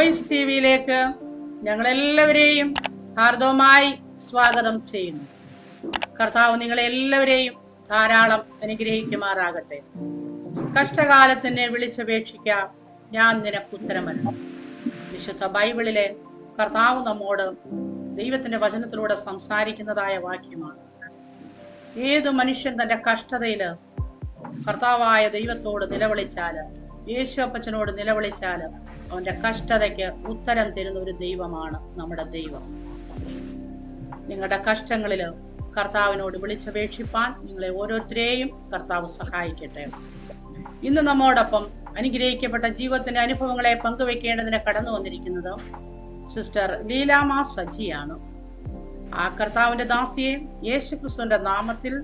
ജോയ്സ് ടിവിയിലേക്ക് ഞങ്ങളെല്ലാവരെയും ഹാർദവമായി സ്വാഗതം ചെയ്യുന്നു. കർത്താവ് നിങ്ങളെല്ലാവരെയും ധാരാളം അനുഗ്രഹിക്കുമാറാകട്ടെ. കഷ്ടകാലത്തിനെ വിളിച്ചപേക്ഷിക്കാം, ഞാൻ നിനക്ക് ഉത്തരമല്ല. വിശുദ്ധ ബൈബിളിലെ കർത്താവ് നമ്മോട് ദൈവത്തിന്റെ വചനത്തിലൂടെ സംസാരിക്കുന്നതായ വാക്യമാണ്. ഏതു മനുഷ്യൻ തന്റെ കഷ്ടതയില് കർത്താവായ ദൈവത്തോട് നിലവിളിച്ചാല്, യേശു അപ്പച്ചനോട് നിലവിളിച്ചാല് അവന്റെ കഷ്ടതയ്ക്ക് ഉത്തരം തരുന്ന ഒരു ദൈവമാണ് നമ്മുടെ ദൈവം. നിങ്ങളുടെ കഷ്ടങ്ങളില് കർത്താവിനോട് വിളിച്ചപേക്ഷിപ്പാൻ നിങ്ങളെ ഓരോരുത്തരെയും കർത്താവ് സഹായിക്കട്ടെ. ഇന്ന് നമ്മോടൊപ്പം അനുഗ്രഹിക്കപ്പെട്ട ജീവിതത്തിന്റെ അനുഭവങ്ങളെ പങ്കുവെക്കേണ്ടതിന് കടന്നു വന്നിരിക്കുന്നത് സിസ്റ്റർ ലീലാമ സജിയാണ്. ആ കർത്താവിന്റെ ദാസിയെ യേശുക്രിസ്തുവിന്റെ നാമത്തിൽ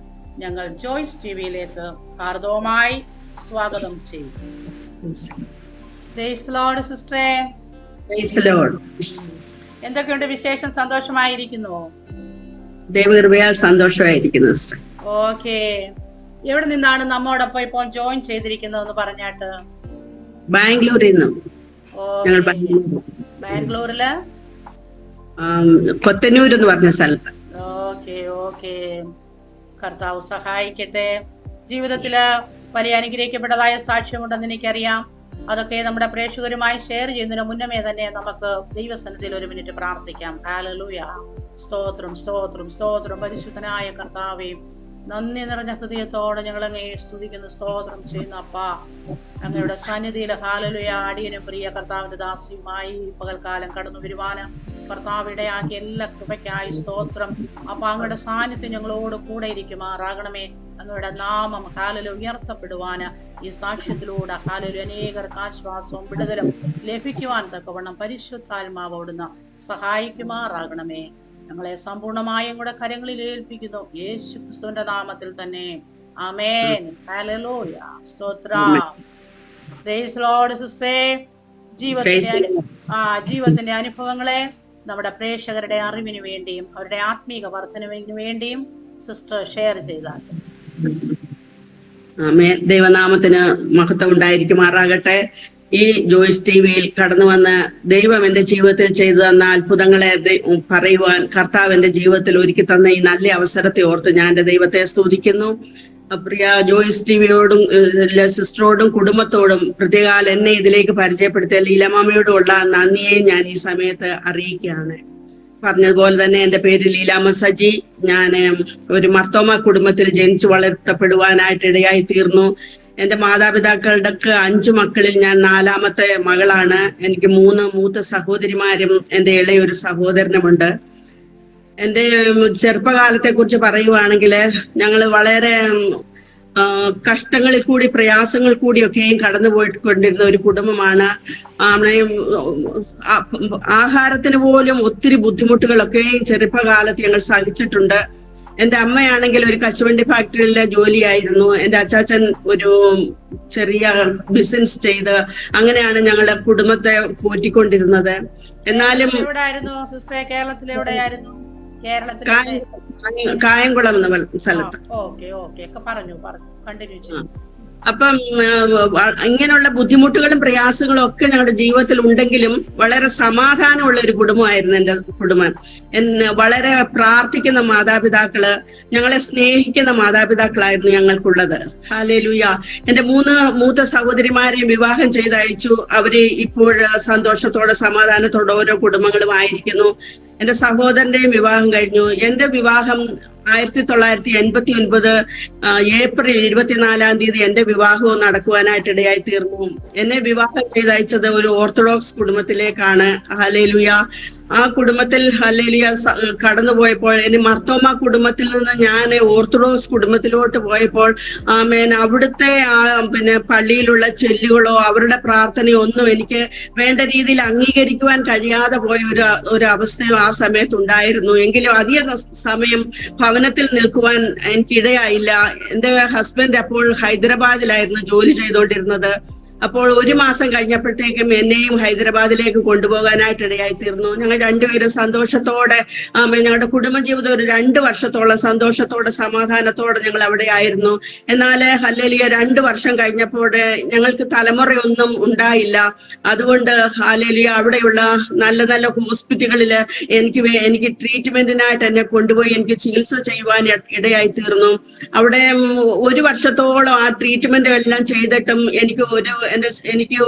ഞങ്ങൾ ജോയ്സ് ടിവിയിലേക്ക് ഹാർദവമായി സ്വാഗതം ചെയ്യും. പ്രൈസ് ദി ലോർഡ് സിസ്റ്ററെ. Praise the Lord. എന്തൊക്കെയുണ്ട് വിശേഷം? സന്തോഷമായിരിക്കുന്നുവോ? ദൈവകൃപയാൽ സന്തോഷമായിരിക്കുന്നു സിസ്റ്റർ. ഓക്കെ. എവിടെ നിന്നാണ് നമ്മോടൊപ്പം ഇപ്പോൾ ജോയിൻ ചെയ്തിരിക്കുന്നതെന്ന് പറഞ്ഞാട്ട്? ബാംഗ്ലൂരിൽ നിന്നും. ബാംഗ്ലൂരില് കൊത്തന്നൂർ എന്ന് പറഞ്ഞ സ്ഥലത്ത്. Okay okay. കർത്താവ് സഹായിക്കട്ടെ. ജീവിതത്തില് വലിയ അനുഗ്രഹിക്കപ്പെട്ടതായ സാക്ഷ്യമുണ്ടെന്ന് എനിക്കറിയാം. അതൊക്കെ നമ്മുടെ പ്രേക്ഷകരുമായി ഷെയർ ചെയ്യുന്നതിന് മുന്നമേ തന്നെ നമുക്ക് ദൈവസന്നിധിയിൽ ഒരു മിനിറ്റ് പ്രാർത്ഥിക്കാം. ഹല്ലേലൂയ. സ്തോത്രം സ്തോത്രം സ്തോത്രം. പരിശുദ്ധനായ കർത്താവേ, നന്ദി നിറഞ്ഞ ഹൃദയത്തോടെ ഞങ്ങൾ അങ്ങയെ സ്തുതിക്കുന്നു, സ്തോത്രം ചെയ്യുന്ന അപ്പാ. അങ്ങയുടെ സാന്നിധ്യയിൽ ഹല്ലേലൂയ. അടിയനും പ്രിയ കർത്താവിന്റെ ദാസിയുമായി പകൽക്കാലം കടന്നു വരുവാന് കർത്താവ് ഇടയാക്കിയ എല്ലാ കൃപയ്ക്കായി സ്തോത്രം. അപ്പൊ അങ്ങയുടെ സാന്നിധ്യം ഞങ്ങളോട് കൂടെ ഇരിക്കുമാറാകണമേ. അങ്ങയുടെ നാമം ഹല്ലേലൂയ ഉയർത്തപ്പെടുവാന് ഈ സാക്ഷ്യത്തിലൂടെ ഹല്ലേലൂയ അനേകർക്ക് ആശ്വാസവും വിടുതലും ലഭിക്കുവാൻ തക്കവണ്ണം പരിശുദ്ധാത്മാവ് അവിടുന്ന് സഹായിക്കുമാറാകണമേ. ഞങ്ങളെ സമ്പൂർണമായും കൂടെ കരങ്ങളിൽ ഏൽപ്പിക്കുന്നു, യേശുക്രിസ്തുവിന്റെ നാമത്തിൽ തന്നെ. ആമേൻ. ഹല്ലേലൂയ. സ്തോത്രം. Praise the Lord sister. ജീവിതത്തിന്റെ അനുഭവങ്ങളെ നമ്മുടെ പ്രേക്ഷകരുടെ അറിവിന് വേണ്ടിയും അവരുടെ ആത്മീക വർധനവിന് വേണ്ടിയും സിസ്റ്റർ ഷെയർ ചെയ്താൽ. ദൈവനാമത്തിന് മഹത്വം ഉണ്ടായിരിക്കുമാറാകട്ടെ. ഈ ജോയ്സ് ടിവിയിൽ കടന്നു വന്ന് ദൈവം എന്റെ ജീവിതത്തിൽ ചെയ്തു തന്ന അത്ഭുതങ്ങളെ പറയുവാൻ കർത്താവ് എന്റെ ജീവിതത്തിൽ ഒരുക്കി തന്ന ഈ നല്ല അവസരത്തെ ഓർത്ത് ഞാൻ എന്റെ ദൈവത്തെ സ്തുതിക്കുന്നു. പ്രിയ ജോയ്സ് ടിവിയോടും സിസ്റ്ററോടും കുടുംബത്തോടും പ്രത്യേകാൽ എന്നെ ഇതിലേക്ക് പരിചയപ്പെടുത്തിയ ലീലാമ്മയോടുമുള്ള നന്ദിയെ ഞാൻ ഈ സമയത്ത് അറിയിക്കുകയാണ്. പറഞ്ഞതുപോലെ തന്നെ എന്റെ പേര് ലീലാമ്മ സജി. ഞാൻ ഒരു മർത്തോമ കുടുംബത്തിൽ ജനിച്ചു വളർത്തപ്പെടുവാനായിട്ട് ഇടയായി തീർന്നു. എന്റെ മാതാപിതാക്കളുടെ 5 മക്കളിൽ ഞാൻ 4ാമത്തെ മകളാണ്. എനിക്ക് 3 മൂത്ത സഹോദരിമാരും എന്റെ ഇളയൊരു സഹോദരനുമുണ്ട്. എന്റെ ചെറുപ്പകാലത്തെ കുറിച്ച് പറയുവാണെങ്കിൽ ഞങ്ങൾ വളരെ കഷ്ടങ്ങളിൽ കൂടി പ്രയാസങ്ങൾ കൂടിയൊക്കെയും കടന്നു പോയിക്കൊണ്ടിരുന്ന ഒരു കുടുംബമാണ്. ആഹാരത്തിന് പോലും ഒത്തിരി ബുദ്ധിമുട്ടുകളൊക്കെയും ചെറുപ്പകാലത്ത് ഞങ്ങൾ സഹിച്ചിട്ടുണ്ട്. എന്റെ അമ്മയാണെങ്കിൽ ഒരു കശുവണ്ടി ഫാക്ടറിയിലെ ജോലിയായിരുന്നു. എന്റെ അച്ചാച്ചൻ ഒരു ചെറിയ ബിസിനസ് ചെയ്ത് അങ്ങനെയാണ് ഞങ്ങളുടെ കുടുംബത്തെ പോറ്റിക്കൊണ്ടിരുന്നത്. എന്നാലും കായംകുളം എന്ന സ്ഥലത്ത്. അപ്പം ഇങ്ങനെയുള്ള ബുദ്ധിമുട്ടുകളും പ്രയാസങ്ങളും ഒക്കെ ഞങ്ങളുടെ ജീവിതത്തിൽ ഉണ്ടെങ്കിലും വളരെ സമാധാനമുള്ള ഒരു കുടുംബമായിരുന്നു എന്റെ കുടുംബം. വളരെ പ്രാർത്ഥിക്കുന്ന മാതാപിതാക്കള്, ഞങ്ങളെ സ്നേഹിക്കുന്ന മാതാപിതാക്കളായിരുന്നു ഞങ്ങൾക്കുള്ളത്. ഹല്ലേലൂയ. എന്റെ 3 മൂത്ത സഹോദരിമാരെയും വിവാഹം ചെയ്തയച്ചു. അവര് ഇപ്പോൾ സന്തോഷത്തോടെ സമാധാനത്തോടെ ഓരോ കുടുംബങ്ങളുമായിരിക്കുന്നു. എന്റെ സഹോദരന്റെയും വിവാഹം കഴിഞ്ഞു. എന്റെ വിവാഹം 1989 ഏപ്രിൽ 24-ാം തീയതി എന്റെ വിവാഹവും നടക്കുവാനായിട്ട് ഇടയായി തീർന്നു. എന്നെ വിവാഹം ചെയ്തയച്ചത് ഒരു ഓർത്തഡോക്സ് കുടുംബത്തിലേക്കാണ്. ഹല്ലേലൂയ. ആ കുടുംബത്തിൽ ഹല്ലേലൂയ കടന്നുപോയപ്പോൾ ഇനി മർത്തോമ കുടുംബത്തിൽ നിന്ന് ഞാൻ ഓർത്തഡോക്സ് കുടുംബത്തിലോട്ട് പോയപ്പോൾ ആമേൻ അവിടുത്തെ പള്ളിയിലുള്ള ചൊല്ലുകളോ അവരുടെ പ്രാർത്ഥനയോ ഒന്നും എനിക്ക് വേണ്ട രീതിയിൽ അംഗീകരിക്കുവാൻ കഴിയാതെ പോയ ഒരു അവസ്ഥയും ആ സമയത്ത് ഉണ്ടായിരുന്നു. എങ്കിലും അധിക സമയം ഭവനത്തിൽ നിൽക്കുവാൻ എനിക്കിടയായില്ല. എന്റെ ഹസ്ബൻഡ് അപ്പോൾ ഹൈദരാബാദിലായിരുന്നു ജോലി ചെയ്തുകൊണ്ടിരുന്നത്. അപ്പോൾ ഒരു മാസം കഴിഞ്ഞപ്പോഴത്തേക്കും എന്നെയും ഹൈദരാബാദിലേക്ക് കൊണ്ടുപോകാനായിട്ട് ഇടയായി തീർന്നു. ഞങ്ങൾ രണ്ടുപേരും സന്തോഷത്തോടെ ഞങ്ങളുടെ കുടുംബജീവിതം ഒരു 2 വർഷത്തോളം സന്തോഷത്തോടെ സമാധാനത്തോടെ ഞങ്ങൾ അവിടെ ആയിരുന്നു. എന്നാൽ ഹല്ലേലൂയ 2 വർഷം കഴിഞ്ഞപ്പോൾ ഞങ്ങൾക്ക് തലമുറയൊന്നും ഉണ്ടായില്ല. അതുകൊണ്ട് ഹല്ലേലൂയ അവിടെയുള്ള നല്ല നല്ല ഹോസ്പിറ്റലുകളിൽ എനിക്ക് ട്രീറ്റ്മെന്റിനായിട്ട് എന്നെ കൊണ്ടുപോയി എനിക്ക് ചികിത്സ ചെയ്യുവാൻ ഇടയായി തീർന്നു. അവിടെ 1 വർഷത്തോളം ആ ട്രീറ്റ്മെന്റ് എല്ലാം ചെയ്തിട്ടും എനിക്ക്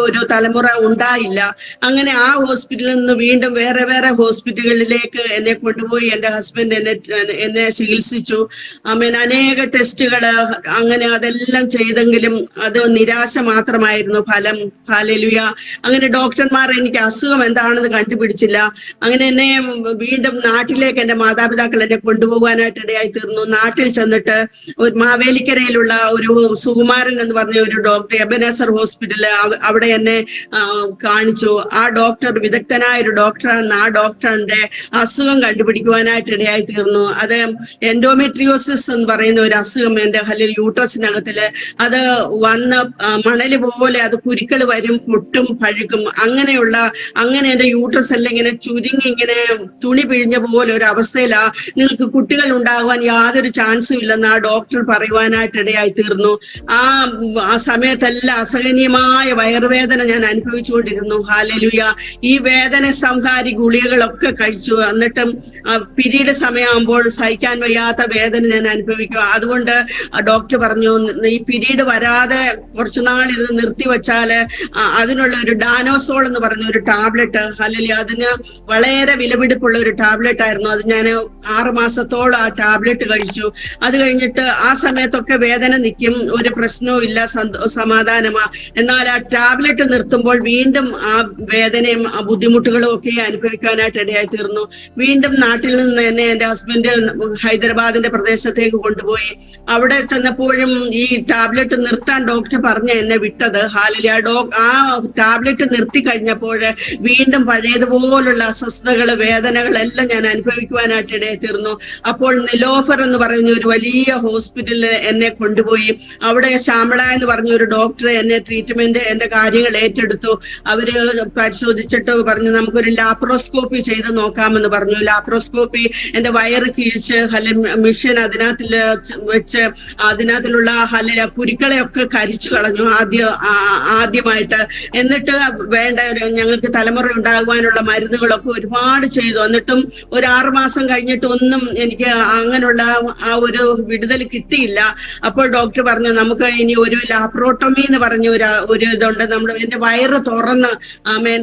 ഒരു തലമുറ ഉണ്ടായില്ല. അങ്ങനെ ആ ഹോസ്പിറ്റലിൽ നിന്ന് വീണ്ടും വേറെ വേറെ ഹോസ്പിറ്റലുകളിലേക്ക് എന്നെ കൊണ്ടുപോയി എന്റെ ഹസ്ബൻഡ് എന്നെ ചികിത്സിച്ചു. അനേക ടെസ്റ്റുകള് അങ്ങനെ അതെല്ലാം ചെയ്തെങ്കിലും അത് നിരാശ മാത്രമായിരുന്നു ഫലം. ഹല്ലേലൂയ. അങ്ങനെ ഡോക്ടർമാർ എനിക്ക് അസുഖം എന്താണെന്ന് കണ്ടുപിടിച്ചില്ല. അങ്ങനെ എന്നെ വീണ്ടും നാട്ടിലേക്ക് എന്റെ മാതാപിതാക്കൾ എന്നെ കൊണ്ടുപോകാനായിട്ട് ഇടയായി തീർന്നു. നാട്ടിൽ ചെന്നിട്ട് ഒരു മാവേലിക്കരയിലുള്ള ഒരു സുകുമാരൻ എന്ന് പറഞ്ഞ ഒരു ഡോക്ടർ, എബനേസർ ഹോസ്പിറ്റല്, അവിടെ എന്നെ കാണിച്ചു. ആ ഡോക്ടർ വിദഗ്ധനായ ഒരു ഡോക്ടറാണ്. ആ ഡോക്ടറിന്റെ അസുഖം കണ്ടുപിടിക്കുവാനായിട്ട് ഇടയായി തീർന്നു. അത് എൻഡോമെട്രിയോസിസ് എന്ന് പറയുന്ന ഒരു അസുഖം എന്റെ യൂട്രസിനകത്തില് അത് വന്ന് മണല് പോലെ അത് കുരുക്കൾ വരും, പൊട്ടും, പഴുക്കും. അങ്ങനെ എന്റെ യൂട്രസ് എല്ലാം ഇങ്ങനെ ചുരുങ്ങി ഇങ്ങനെ തുണി പിഴിഞ്ഞ പോലെ ഒരു അവസ്ഥയിലാ. നിങ്ങൾക്ക് കുട്ടികൾ ഉണ്ടാകുവാൻ യാതൊരു ചാൻസും ഇല്ലെന്ന് ആ ഡോക്ടർ പറയുവാനായിട്ട് ഇടയായി തീർന്നു. ആ സമയത്തെല്ലാം അസഹനീയമായ വയറുവേദന ഞാൻ അനുഭവിച്ചുകൊണ്ടിരുന്നു. ഹല്ലേലൂയ. ഈ വേദന സംഹാരി ഗുളികകളൊക്കെ കഴിച്ചു. എന്നിട്ടും പിരീഡ് സമയമാകുമ്പോൾ സഹിക്കാൻ വയ്യാത്ത വേദന ഞാൻ അനുഭവിക്കുക. അതുകൊണ്ട് ഡോക്ടർ പറഞ്ഞു, ഈ പിരീഡ് വരാതെ കുറച്ചുനാൾ ഇത് നിർത്തിവെച്ചാല് അതിനുള്ള ഒരു ഡാനോസോൾ എന്ന് പറഞ്ഞ ഒരു ടാബ്ലറ്റ്, അല്ലെങ്കിൽ അതിന് വളരെ വിലപിടിപ്പുള്ള ഒരു ടാബ്ലറ്റ് ആയിരുന്നു. അത് ഞാൻ 6 മാസത്തോളം ആ ടാബ്ലറ്റ് കഴിച്ചു. അത് കഴിഞ്ഞിട്ട് ആ സമയത്തൊക്കെ വേദന നിൽക്കും, ഒരു പ്രശ്നവും ഇല്ല, സമാധാനമാ. എന്നാൽ ആ ടാബ്ലറ്റ് നിർത്തുമ്പോൾ വീണ്ടും ആ വേദനയും ആ ബുദ്ധിമുട്ടുകളും ഒക്കെ അനുഭവിക്കാനായിട്ട് ഇടയായി തീർന്നു. വീണ്ടും നാട്ടിൽ നിന്ന് എന്നെ എന്റെ ഹസ്ബൻഡ് ഹൈദരാബാദിന്റെ പ്രദേശത്തേക്ക് കൊണ്ടുപോയി. അവിടെ ചെന്നപ്പോഴും ഈ ടാബ്ലറ്റ് നിർത്താൻ ഡോക്ടർ പറഞ്ഞ എന്നെ വിട്ടത്. ഹാലില ആ ടാബ്ലറ്റ് നിർത്തി കഴിഞ്ഞപ്പോൾ വീണ്ടും പഴയതുപോലുള്ള അസ്വസ്ഥതകള്, വേദനകളെല്ലാം ഞാൻ അനുഭവിക്കുവാനായിട്ട് ഇടയായി തീർന്നു. അപ്പോൾ നിലോഫർ എന്ന് പറയുന്ന ഒരു വലിയ ഹോസ്പിറ്റലിൽ എന്നെ കൊണ്ടുപോയി. അവിടെ ശ്യാമള എന്ന് പറഞ്ഞ ഒരു ഡോക്ടർ എന്നെ ട്രീറ്റ്മെന്റ്, എന്റെ കാര്യങ്ങൾ ഏറ്റെടുത്തു. അവര് പരിശോധിച്ചിട്ട് പറഞ്ഞു, നമുക്കൊരു ലാപ്രോസ്കോപ്പി ചെയ്ത് നോക്കാമെന്ന് പറഞ്ഞു. ലാപ്രോസ്കോപ്പി എന്റെ വയറ് കിഴിച്ച് മിഷൻ അതിനകത്തിൽ വെച്ച് അതിനകത്തിലുള്ള കുരുക്കളെയൊക്കെ കരിച്ചു കളഞ്ഞു ആദ്യമായിട്ട്. എന്നിട്ട് വേണ്ട ഞങ്ങൾക്ക് തലമുറ ഉണ്ടാകുവാനുള്ള മരുന്നുകളൊക്കെ ഒരുപാട് ചെയ്തു. എന്നിട്ടും ഒരു 6 മാസം കഴിഞ്ഞിട്ട് ഒന്നും എനിക്ക് അങ്ങനെയുള്ള ആ ഒരു വിടുതൽ കിട്ടിയില്ല. അപ്പോൾ ഡോക്ടർ പറഞ്ഞു, നമുക്ക് ഇനി ഒരു ലാപ്രോട്ടമി എന്ന് പറഞ്ഞ ഒരു ഇതുണ്ട്, എന്റെ വയറ് തുറന്ന്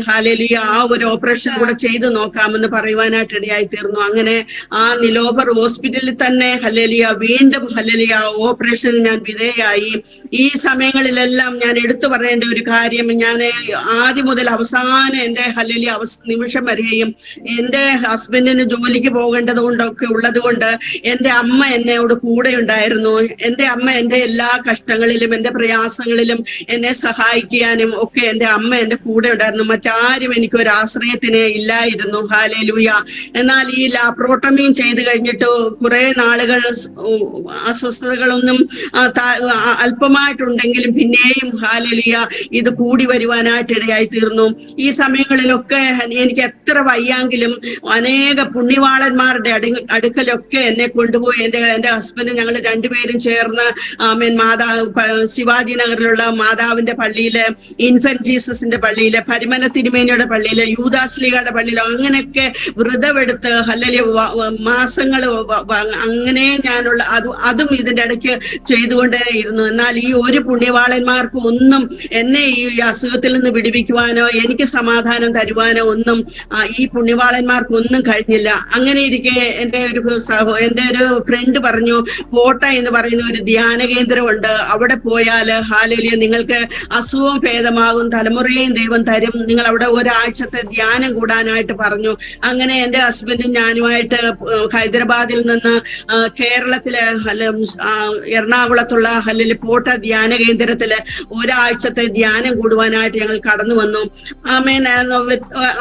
ഹല്ലേലൂയ ആ ഒരു ഓപ്പറേഷൻ കൂടെ ചെയ്ത് നോക്കാമെന്ന് പറയുവാനായിട്ട് ഇടയായി തീർന്നു. അങ്ങനെ ആ നിലോഫർ ഹോസ്പിറ്റലിൽ തന്നെ ഹല്ലേലൂയ വീണ്ടും ഹല്ലേലൂയ ഓപ്പറേഷൻ ഞാൻ വിധേയായി. ഈ സമയങ്ങളിലെല്ലാം ഞാൻ എടുത്തു പറയേണ്ട ഒരു കാര്യം, ഞാൻ ആദ്യം മുതൽ അവസാനം എന്റെ ഹല്ലേലൂയ നിമിഷം വരികയും എന്റെ ഹസ്ബൻഡിന് ജോലിക്ക് പോകേണ്ടത് കൊണ്ടൊക്കെ ഉള്ളത് കൊണ്ട് എന്റെ അമ്മ എന്നോട് കൂടെ ഉണ്ടായിരുന്നു. എന്റെ അമ്മ എന്റെ എല്ലാ കഷ്ടങ്ങളിലും എന്റെ പ്രയാസങ്ങളിലും എന്നെ സഹായിക്കാനും ഒക്കെ എന്റെ അമ്മ എന്റെ കൂടെ ഉണ്ടായിരുന്നു. മറ്റാരും എനിക്കൊരു ആശ്രയത്തിന് ഇല്ലായിരുന്നു. ഹല്ലേലൂയ. എന്നാൽ ഈ ലാപ്രോട്ടമിയും ചെയ്ത് കഴിഞ്ഞിട്ട് കുറെ നാളുകൾ അസ്വസ്ഥതകളൊന്നും അല്പമായിട്ടുണ്ടെങ്കിലും പിന്നെയും ഹല്ലേലൂയ ഇത് കൂടി വരുവാനായിട്ട് ഇടയായി തീർന്നു. ഈ സമയങ്ങളിലൊക്കെ എനിക്ക് എത്ര വയ്യാങ്കിലും അനേക പുണ്യവാളന്മാരുടെ അടുക്കലൊക്കെ എന്നെ കൊണ്ടുപോയി. എന്റെ ഹസ്ബൻഡ് ഞങ്ങൾ രണ്ടുപേരും ചേർന്ന് ശിവാജി നഗറിലുള്ള മാതാവിന്റെ പള്ളിയില്, ഇൻഫന്റ് ജീസസിന്റെ പള്ളിയില്, പരിമല തിരുമേനിയുടെ പള്ളിയില്, യൂദാസ്ലീഗയുടെ പള്ളിയില് അങ്ങനെയൊക്കെ വ്രതമെടുത്ത് ഹല്ലേലൂയ മാസങ്ങള് അങ്ങനെ ഞാനുള്ള അതും ഇതിന്റെ ഇടയ്ക്ക് ചെയ്തുകൊണ്ടേ ഇരുന്നു. എന്നാൽ ഈ ഒരു പുണ്യവാളന്മാർക്ക് ഒന്നും എന്നെ ഈ അസുഖത്തിൽ നിന്ന് വിടിവിക്കുവാനോ എനിക്ക് സമാധാനം തരുവാനോ ഒന്നും ഈ പുണ്യവാളന്മാർക്ക് ഒന്നും കഴിഞ്ഞില്ല. അങ്ങനെ ഇരിക്കെ എന്റെ ഒരു ഫ്രണ്ട് പറഞ്ഞു, പോട്ട എന്ന് പറയുന്ന ഒരു ധ്യാന കേന്ദ്രമുണ്ട്, അവിടെ പോയാല് ഹല്ലേലൂയ നിങ്ങൾക്ക് അസുഖം ഭേദമാകും, തലമുറയും ദൈവം തരും, നിങ്ങൾ അവിടെ ഒരാഴ്ചത്തെ ധ്യാനം കൂടാനായിട്ട് പറഞ്ഞു. അങ്ങനെ എന്റെ ഹസ്ബൻഡും ഞാനുമായിട്ട് ഹൈദരാബാദിൽ നിന്ന് കേരളത്തിലെ എറണാകുളത്തുള്ള ഹല്ലേലൂയ പോട്ട ധ്യാന കേന്ദ്രത്തില് ഒരാഴ്ചത്തെ ധ്യാനം കൂടുവാനായിട്ട് ഞങ്ങൾ കടന്നു വന്നു.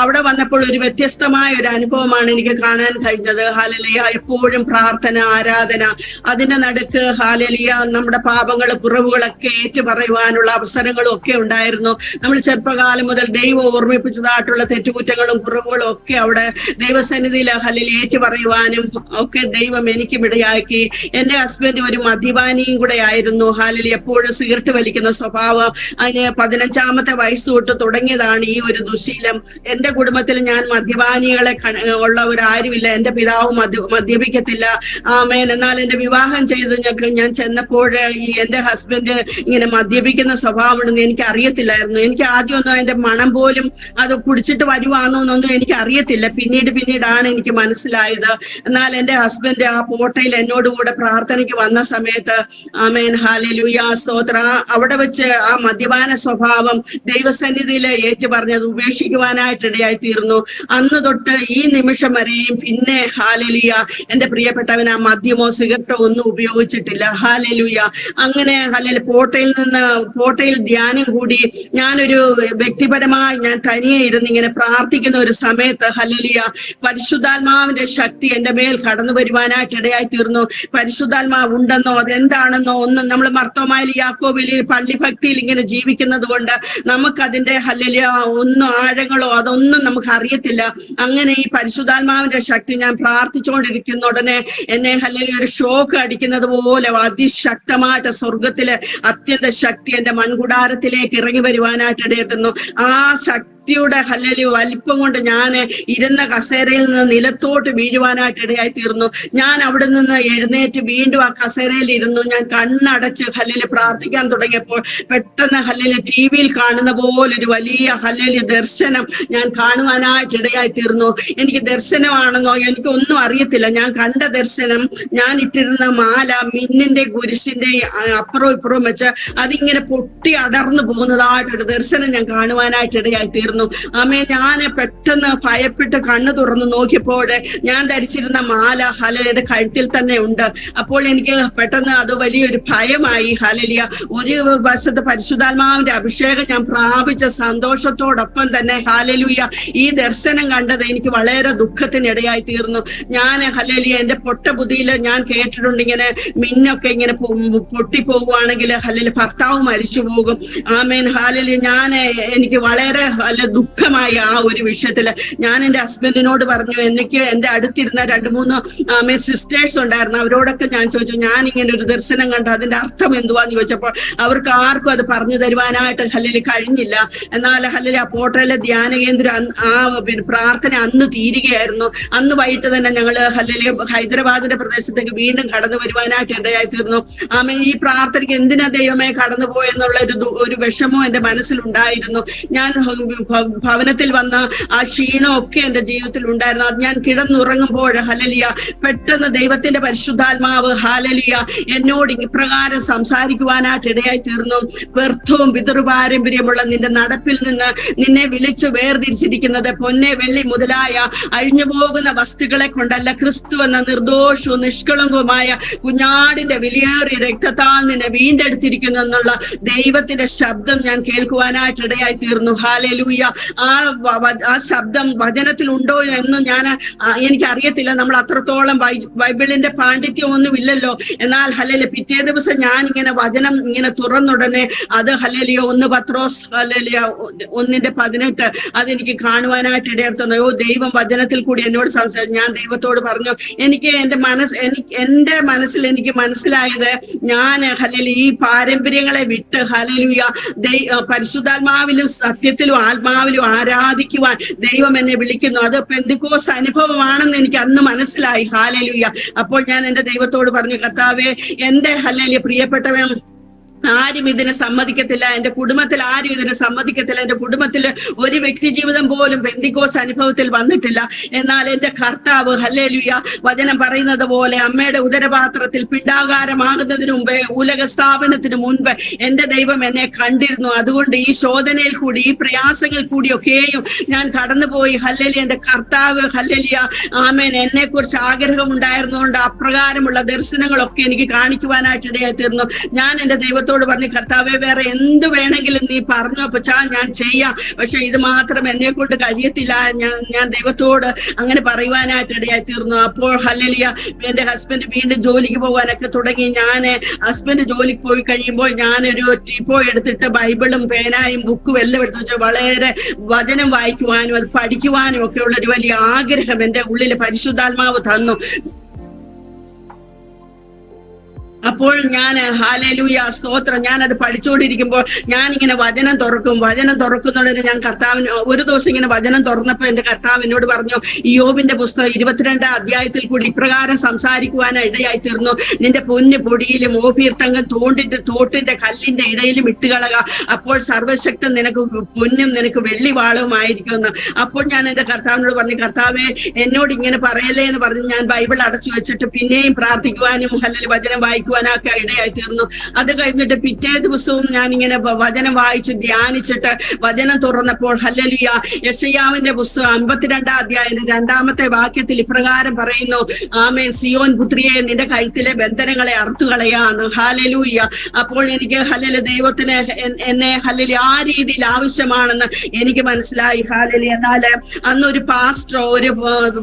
അവിടെ വന്നപ്പോൾ ഒരു വ്യത്യസ്തമായ ഒരു അനുഭവമാണ് എനിക്ക് കാണാൻ കഴിഞ്ഞത്. ഹല്ലേലൂയ എപ്പോഴും പ്രാർത്ഥന, ആരാധന, അതിന്റെ നടുക്ക് ഹല്ലേലൂയ നമ്മുടെ പാപങ്ങള്, കുറവുകളൊക്കെ ഏറ്റുപറയുവാനുള്ള അവസരങ്ങൾ തെറ്റുകുറ്റങ്ങളും ഒക്കെ ഉണ്ടായിരുന്നു. നമ്മൾ ചെറുപ്പകാലം മുതൽ ദൈവം ഓർമ്മിപ്പിച്ചതായിട്ടുള്ള തെറ്റുകുറ്റങ്ങളും കുറവുകളും ഒക്കെ അവിടെ ദൈവസന്നിധിയിൽ ഹല്ലേലൂയ ഏറ്റു പറയുവാനും ഒക്കെ ദൈവം എനിക്കും ഇടയാക്കി. എന്റെ ഹസ്ബൻഡ് ഒരു മദ്യപാനിയും കൂടെ ആയിരുന്നു. ഹല്ലേലൂയ എപ്പോഴും സിഗരറ്റ് വലിക്കുന്ന സ്വഭാവം. അതിന് 15-ാമത്തെ വയസ്സ് തൊട്ട് തുടങ്ങിയതാണ് ഈ ഒരു ദുശീലം. എന്റെ കുടുംബത്തിൽ ഞാൻ മദ്യപാനികളെ ഉള്ളവരാരുമില്ല. എന്റെ പിതാവ് മദ്യപിക്കത്തില്ല. ആമേൻ. എന്നാൽ എന്റെ വിവാഹം ചെയ്ത് ഞാൻ ചെന്നപ്പോൾ ഈ എന്റെ ഹസ്ബൻഡ് ഇങ്ങനെ മദ്യപിക്കുന്ന സ്വഭാവമുണ്ടെന്ന് എനിക്ക് അറിയത്തില്ലായിരുന്നു. എനിക്ക് ആദ്യമൊന്നും അതിന്റെ മണം പോലും അത് കുടിച്ചിട്ട് വരുവാന്നൊന്നും എനിക്ക് അറിയത്തില്ല. പിന്നീടാണ് എനിക്ക് മനസ്സിലായത്. എന്നാൽ എന്റെ ഹസ്ബൻഡ് ആ പോട്ടയിൽ എന്നോടുകൂടെ പ്രാർത്ഥനയ്ക്ക് വന്ന സമയത്ത് ആമേൻ ഹല്ലേലൂയ സ്തോത്ര അവിടെ വെച്ച് ആ മദ്യപാന സ്വഭാവം ദൈവസന്നിധിയിൽ ഏറ്റു പറഞ്ഞത് ഉപേക്ഷിക്കുവാനായിട്ടിടയായി തീർന്നു. അന്ന് തൊട്ട് ഈ നിമിഷം വരെയും പിന്നെ ഹല്ലേലൂയ എന്റെ പ്രിയപ്പെട്ടവൻ ആ മദ്യമോ സിഗരറ്റോ ഒന്നും ഉപയോഗിച്ചിട്ടില്ല. ഹല്ലേലൂയ. അങ്ങനെ പോട്ടയിൽ ധ്യാനം കൂടി ഞാനൊരു വ്യക്തിപരമായി ഞാൻ തനിയെ ഇരുന്ന് ഇങ്ങനെ പ്രാർത്ഥിക്കുന്ന ഒരു സമയത്ത് ഹല്ലേലൂയ പരിശുദ്ധാത്മാവിന്റെ ശക്തി എന്റെ മേൽ കടന്നു വരുവാനായിട്ട് ഇടയായി തീർന്നു. പരിശുദ്ധാത്മാവ് ഉണ്ടെന്നോ അതെന്താണെന്നോ ഒന്നും നമ്മൾ മർത്തോമായിൽ യാക്കോബിൽ പള്ളി ഭക്തിയിൽ ഇങ്ങനെ ജീവിക്കുന്നത് കൊണ്ട് നമുക്കതിന്റെ ഹല്ലേലൂയ ഒന്നും ആഴങ്ങളോ അതൊന്നും നമുക്ക് അറിയത്തില്ല. അങ്ങനെ ഈ പരിശുദ്ധാത്മാവിന്റെ ശക്തി ഞാൻ പ്രാർത്ഥിച്ചുകൊണ്ടിരിക്കുന്ന ഉടനെ എന്നെ ഹല്ലേലൂയ ഒരു ഷോക്ക് അടിക്കുന്നത് പോലെ അതിശക്തമായിട്ട് സ്വർഗത്തിലെ അത്യന്ത ശക്തി എന്റെ മൺകുടാരത്തിലേക്ക് ഇറങ്ങി വരുവാനായിട്ട് ഇടയെത്തുന്നു. ആ ശക്തിയുടെ ഹല്ലേലൂയ വലിപ്പം കൊണ്ട് ഞാൻ ഇരുന്ന കസേരയിൽ നിന്ന് നിലത്തോട്ട് വീഴുവാനായിട്ട് ഇടയായി തീർന്നു. ഞാൻ അവിടെ നിന്ന് എഴുന്നേറ്റ് വീണ്ടും ആ കസേരയിൽ ഇരുന്നു. ഞാൻ കണ്ണടച്ച് ഹല്ലേലൂയ പ്രാർത്ഥിക്കാൻ തുടങ്ങിയപ്പോൾ പെട്ടെന്ന് ഹല്ലേലൂയ ടിവിയിൽ കാണുന്ന പോലൊരു വലിയ ഹല്ലേലൂയ ദർശനം ഞാൻ കാണുവാനായിട്ട് ഇടയായി തീർന്നു. എനിക്ക് ദർശനമാണെന്നോ എനിക്കൊന്നും അറിയത്തില്ല. ഞാൻ കണ്ട ദർശനം ഞാൻ ഇട്ടിരുന്ന മാല മിന്നിന്റെ കുരിശിന്റെ അപ്പുറവും ഇപ്പുറവും വെച്ച് അതിങ്ങനെ പൊട്ടി അടർന്നു പോകുന്നതായിട്ടൊരു ദർശനം ഞാൻ കാണുവാനായിട്ട് ഇടയായി തീർന്നു. ഞാൻ പെട്ടെന്ന് ഭയപ്പെട്ട് കണ്ണു തുറന്ന് നോക്കിയപ്പോൾ ഞാൻ ധരിച്ചിരുന്ന മാല ഹല്ലേലൂയ കഴുത്തിൽ തന്നെ ഉണ്ട്. അപ്പോൾ എനിക്ക് പെട്ടെന്ന് അത് വലിയൊരു ഭയമായി. ഹല്ലേലൂയ ഒരു വശത്ത് പരിശുദ്ധാത്മാവിന്റെ അഭിഷേകം ഞാൻ പ്രാപിച്ച സന്തോഷത്തോടൊപ്പം തന്നെ ഹല്ലേലൂയ ഈ ദർശനം കണ്ടത് എനിക്ക് വളരെ ദുഃഖത്തിനിടയായി തീർന്നു. ഞാൻ ഹല്ലേലൂയ എന്റെ പൊട്ട ബുദ്ധിയിൽ ഞാൻ കേട്ടിട്ടുണ്ട് ഇങ്ങനെ മിന്നൊക്കെ ഇങ്ങനെ പൊട്ടിപ്പോകുവാണെങ്കിൽ ഹല്ലേലൂയ ഭർത്താവ് മരിച്ചു പോകും. ആമേൻ ഹല്ലേലൂയ എനിക്ക് വളരെ ദുഃഖമായി ആ ഒരു വിഷയത്തില്. ഞാൻ എന്റെ ഹസ്ബൻഡിനോട് പറഞ്ഞു. എനിക്ക് എന്റെ അടുത്തിരുന്ന 2-3 സിസ്റ്റേഴ്സ് ഉണ്ടായിരുന്നു. അവരോടൊക്കെ ഞാൻ ചോദിച്ചു ഞാൻ ഇങ്ങനെ ഒരു ദർശനം കണ്ടു അതിന്റെ അർത്ഥം എന്തുവാന്ന് ചോദിച്ചപ്പോൾ അവർക്ക് ആർക്കും അത് പറഞ്ഞു തരുവാനായിട്ട് ഹല്ലേലൂയ കഴിഞ്ഞില്ല. എന്നാൽ ഹല്ലേലൂയ ആ പോട്ടയിലെ ധ്യാന കേന്ദ്രം ആ പ്രാർത്ഥന അന്ന് തീരുകയായിരുന്നു. അന്ന് വൈകിട്ട് തന്നെ ഞങ്ങൾ ഹല്ലേലൂയ ഹൈദരാബാദിന്റെ പ്രദേശത്തേക്ക് വീണ്ടും കടന്നു വരുവാനായിട്ട് ഇടയായി തീർന്നു. ഈ പ്രാർത്ഥനയ്ക്ക് എന്തിനാ ദൈവമേ കടന്നുപോയെന്നുള്ള ഒരു വിഷമോ എന്റെ മനസ്സിലുണ്ടായിരുന്നു. ഞാൻ ഭവനത്തിൽ വന്ന ആ ക്ഷീണമൊക്കെ എന്റെ ജീവിതത്തിൽ ഉണ്ടായിരുന്നു. അത് ഞാൻ കിടന്നുറങ്ങുമ്പോൾ ഹല്ലേലൂയ പെട്ടെന്ന് ദൈവത്തിന്റെ പരിശുദ്ധാത്മാവ് ഹല്ലേലൂയ എന്നോട് ഇപ്രകാരം സംസാരിക്കുവാനായിട്ട് ഇടയായി തീർന്നു. വ്യർത്ഥവും പിതൃപാരമ്പര്യമുള്ള നിന്റെ നടപ്പിൽ നിന്ന് നിന്നെ വിളിച്ചു വേർതിരിച്ചിരിക്കുന്നത് പൊന്നെ വെള്ളി മുതലായ അഴിഞ്ഞു പോകുന്ന വസ്തുക്കളെ കൊണ്ടല്ല, ക്രിസ്തു എന്ന നിർദോഷവും നിഷ്കളങ്കവുമായ കുഞ്ഞാടിന്റെ വിലയേറിയ രക്തത്താൽ നിന്നെ വീണ്ടെടുത്തിരിക്കുന്നു എന്നുള്ള ദൈവത്തിന്റെ ശബ്ദം ഞാൻ കേൾക്കുവാനായിട്ട് ഇടയായി തീർന്നു. ഹല്ലേലൂയ ആ ശബ്ദം വചനത്തിൽ ഉണ്ടോ എന്ന് എനിക്ക് അറിയത്തില്ല. നമ്മൾ അത്രത്തോളം ബൈബിളിന്റെ പാണ്ഡിത്യം ഒന്നും ഇല്ലല്ലോ. എന്നാൽ ഹല്ലേലൂയ പിറ്റേ ദിവസം ഞാൻ ഇങ്ങനെ വചനം ഇങ്ങനെ തുറന്നുടനെ അത് ഹല്ലേലൂയ 1 പത്രോസ് ഹല്ലേലൂയ 1:18 അതെനിക്ക് കാണുവാനായിട്ട് ഇടയായിരുന്നു. ദൈവം വചനത്തിൽ കൂടി എന്നോട് സംസാരിച്ചു. ഞാൻ ദൈവത്തോട് പറഞ്ഞു എന്റെ മനസ്സിൽ എനിക്ക് മനസ്സിലായത് ഞാൻ ഹല്ലേലൂയ ഈ പാരമ്പര്യങ്ങളെ വിട്ട് ഹല്ലേലൂയ പരിശുദ്ധാത്മാവിലും സത്യത്തിലും ആത്മാവിലും ആരാധിക്കുവാൻ ദൈവം എന്നെ വിളിക്കുന്നു. അത് പെന്തിക്കോസ് അനുഭവമാണെന്ന് എനിക്ക് അന്ന് മനസ്സിലായി. ഹല്ലേലൂയ. അപ്പോൾ ഞാൻ എന്റെ ദൈവത്തോട് പറഞ്ഞു, കർത്താവേ എന്റെ ഹല്ലേലൂയ പ്രിയപ്പെട്ടവൻ ആരും ഇതിനെ സമ്മതിക്കത്തില്ല, എന്റെ കുടുംബത്തിൽ ആരും ഇതിനെ സമ്മതിക്കത്തില്ല. എന്റെ കുടുംബത്തിൽ ഒരു വ്യക്തി ജീവിതം പോലും പെന്തിക്കോസ് അനുഭവത്തിൽ വന്നിട്ടില്ല. എന്നാൽ എന്റെ കർത്താവ് ഹല്ലേലൂയ വചനം പറയുന്നത് പോലെ അമ്മയുടെ ഉദരപാത്രത്തിൽ പിണ്ടാകാരമാകുന്നതിന് മുമ്പേ ഉലക സ്ഥാപനത്തിന് മുൻപ് എന്റെ ദൈവം എന്നെ കണ്ടിരുന്നു. അതുകൊണ്ട് ഈ ശോധനയിൽ കൂടി ഈ പ്രയാസങ്ങളിൽ കൂടിയൊക്കെയും ഞാൻ കടന്നുപോയി. ഹല്ലേലൂയ എന്റെ കർത്താവ് ഹല്ലേലൂയ ആമേൻ എന്നെ കുറിച്ച് ആഗ്രഹം ഉണ്ടായിരുന്നുകൊണ്ട് അപ്രകാരമുള്ള ദർശനങ്ങളൊക്കെ എനിക്ക് കാണിക്കുവാനായിട്ട് ഇടയായി തീർന്നു. ഞാൻ എന്റെ ദൈവത്തോട് ദൈവത്തോട് പറഞ്ഞു, കർത്താവെ വേറെ എന്ത് വേണമെങ്കിലും നീ പറഞ്ഞു അപ്പച്ചാ ഞാൻ ചെയ്യാം, പക്ഷെ ഇത് മാത്രം എന്നെ കൊണ്ട് കഴിയത്തില്ല. ഞാൻ ദൈവത്തോട് അങ്ങനെ പറയുവാനായിട്ട് ഇടയായി തീർന്നു. അപ്പോൾ ഹല്ലേലൂയ, എന്റെ ഹസ്ബൻഡ് വീണ്ടും ജോലിക്ക് പോകാനൊക്കെ തുടങ്ങി. ഹസ്ബൻഡ് ജോലിക്ക് പോയി കഴിയുമ്പോൾ ഞാനൊരു ടീപ്പോ എടുത്തിട്ട് ബൈബിളും പേനായും ബുക്കും എല്ലാം എടുത്തു വെച്ചാൽ വളരെ വചനം വായിക്കുവാനും അത് പഠിക്കുവാനും ഒക്കെ ഉള്ള ഒരു വലിയ ആഗ്രഹം എന്റെ ഉള്ളിൽ പരിശുദ്ധാത്മാവ് തന്നു. അപ്പോൾ ഞാൻ ഹല്ലേലൂയ സ്തോത്രം, ഞാനത് പഠിച്ചുകൊണ്ടിരിക്കുമ്പോൾ ഞാനിങ്ങനെ വചനം തുറക്കുന്നുള്ളതിന് ഞാൻ കർത്താവിന് ഒരു ദിവസം ഇങ്ങനെ വചനം തുറന്നപ്പോൾ എന്റെ കർത്താവ് എന്നോട് പറഞ്ഞു, യോബിന്റെ പുസ്തകം 22 അധ്യായത്തിൽ കൂടി ഇപ്രകാരം സംസാരിക്കുവാൻ ഇടയായി തീർന്നു, നിന്റെ പൊന്ന് പൊടിയിലും ഓഫീർ തങ്കം തോട്ടിന്റെ കല്ലിന്റെ ഇടയിലും ഇട്ടുകളക, അപ്പോൾ സർവശക്തൻ നിനക്ക് പൊന്നും നിനക്ക് വെള്ളിവാളവുമായിരിക്കുമെന്ന്. അപ്പോൾ ഞാൻ എന്റെ കർത്താവിനോട് പറഞ്ഞു, കർത്താവെ എന്നോട് ഇങ്ങനെ പറയല്ലേ എന്ന് പറഞ്ഞ് ഞാൻ ബൈബിൾ അടച്ചു വെച്ചിട്ട് പിന്നെയും പ്രാർത്ഥിക്കുവാനും ഹല്ലേലൂയ വചനം വായിക്കുവാനൊക്കെ ഇടയായി തീർന്നു. അത് കഴിഞ്ഞിട്ട് പിറ്റേ ദിവസവും ഞാൻ ഇങ്ങനെ വചനം വായിച്ച് ധ്യാനിച്ചിട്ട് വചനം തുറന്നപ്പോൾ ഹല്ലേലൂയ യെശയ്യാവിന്റെ പുസ്തകം 52 അധ്യായം 2-ാമത്തെ വാക്യത്തിൽ ഇപ്രകാരം പറയുന്നു, ആമേൻ, സിയോൻ പുത്രിയെ നിന്റെ കഴുത്തിലെ ബന്ധനങ്ങളെ അറുത്തുകളയാന്ന്. ഹല്ലേലൂയ. അപ്പോൾ എനിക്ക് ഹല്ലേലൂയ ദൈവത്തിന് എന്നെ ഹല്ലേലൂയ ആ രീതിയിൽ ആവശ്യമാണെന്ന് എനിക്ക് മനസ്സിലായി. ഹല്ലേലൂയ. എന്നാൽ അന്നൊരു പാസ്റ്ററോ ഒരു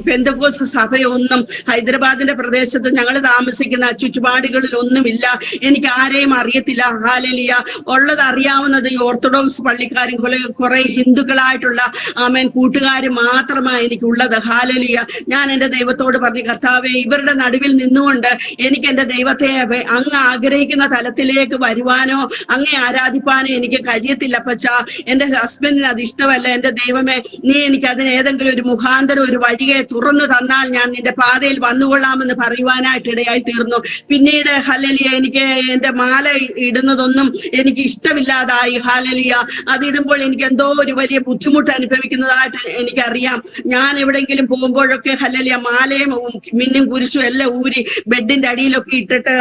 പെന്തക്കോസ്ത് സഭയോ ഒന്നും ഹൈദരാബാദിന്റെ പ്രദേശത്ത് ഞങ്ങൾ താമസിക്കുന്ന ചുറ്റുപാടുകളിൽ ഒന്നുമില്ല. എനിക്ക് ആരെയും അറിയത്തില്ല. ഹല്ലേലൂയ. ഉള്ളത് അറിയാവുന്നത് ഈ ഓർത്തഡോക്സ് പള്ളിക്കാരും കുറെ ഹിന്ദുക്കളായിട്ടുള്ള ആമേൻ കൂട്ടുകാരും മാത്രമാണ് എനിക്കുള്ളത്. ഹല്ലേലൂയ. ഞാൻ എന്റെ ദൈവത്തോട് പറഞ്ഞു, കർത്താവേ ഇവരുടെ നടുവിൽ നിന്നുകൊണ്ട് എനിക്ക് എന്റെ ദൈവത്തെ അങ്ങ് ആഗ്രഹിക്കുന്ന തലത്തിലേക്ക് വരുവാനോ അങ്ങേ ആരാധിപ്പാനോ എനിക്ക് കഴിയത്തില്ല പച്ചാ. എന്റെ ഹസ്ബൻഡിന് അത് ഇഷ്ടമല്ല. എന്റെ ദൈവമേ, നീ എനിക്ക് അതിന് ഏതെങ്കിലും ഒരു മുഖാന്തരം ഒരു വഴിയെ തുറന്നു തന്നാൽ ഞാൻ നിന്റെ പാതയിൽ വന്നുകൊള്ളാമെന്ന് പറയുവാനായിട്ട് ഇടയായി തീർന്നു. പിന്നീട് ഹല്ലേലൂയ എനിക്ക് എന്റെ മാല ഇടുന്നതൊന്നും എനിക്ക് ഇഷ്ടമില്ലാതായി. ഹല്ലേലൂയ. അതിടുമ്പോൾ എനിക്ക് എന്തോ ഒരു വലിയ ബുദ്ധിമുട്ട് അനുഭവിക്കുന്നതായിട്ട് എനിക്കറിയാം. ഞാൻ എവിടെയെങ്കിലും പോകുമ്പോഴൊക്കെ ഹല്ലേലൂയ മാലയും മിന്നും കുരിശും എല്ലാം ഊരി ബെഡിന്റെ അടിയിലൊക്കെ ഇട്ടിട്ട്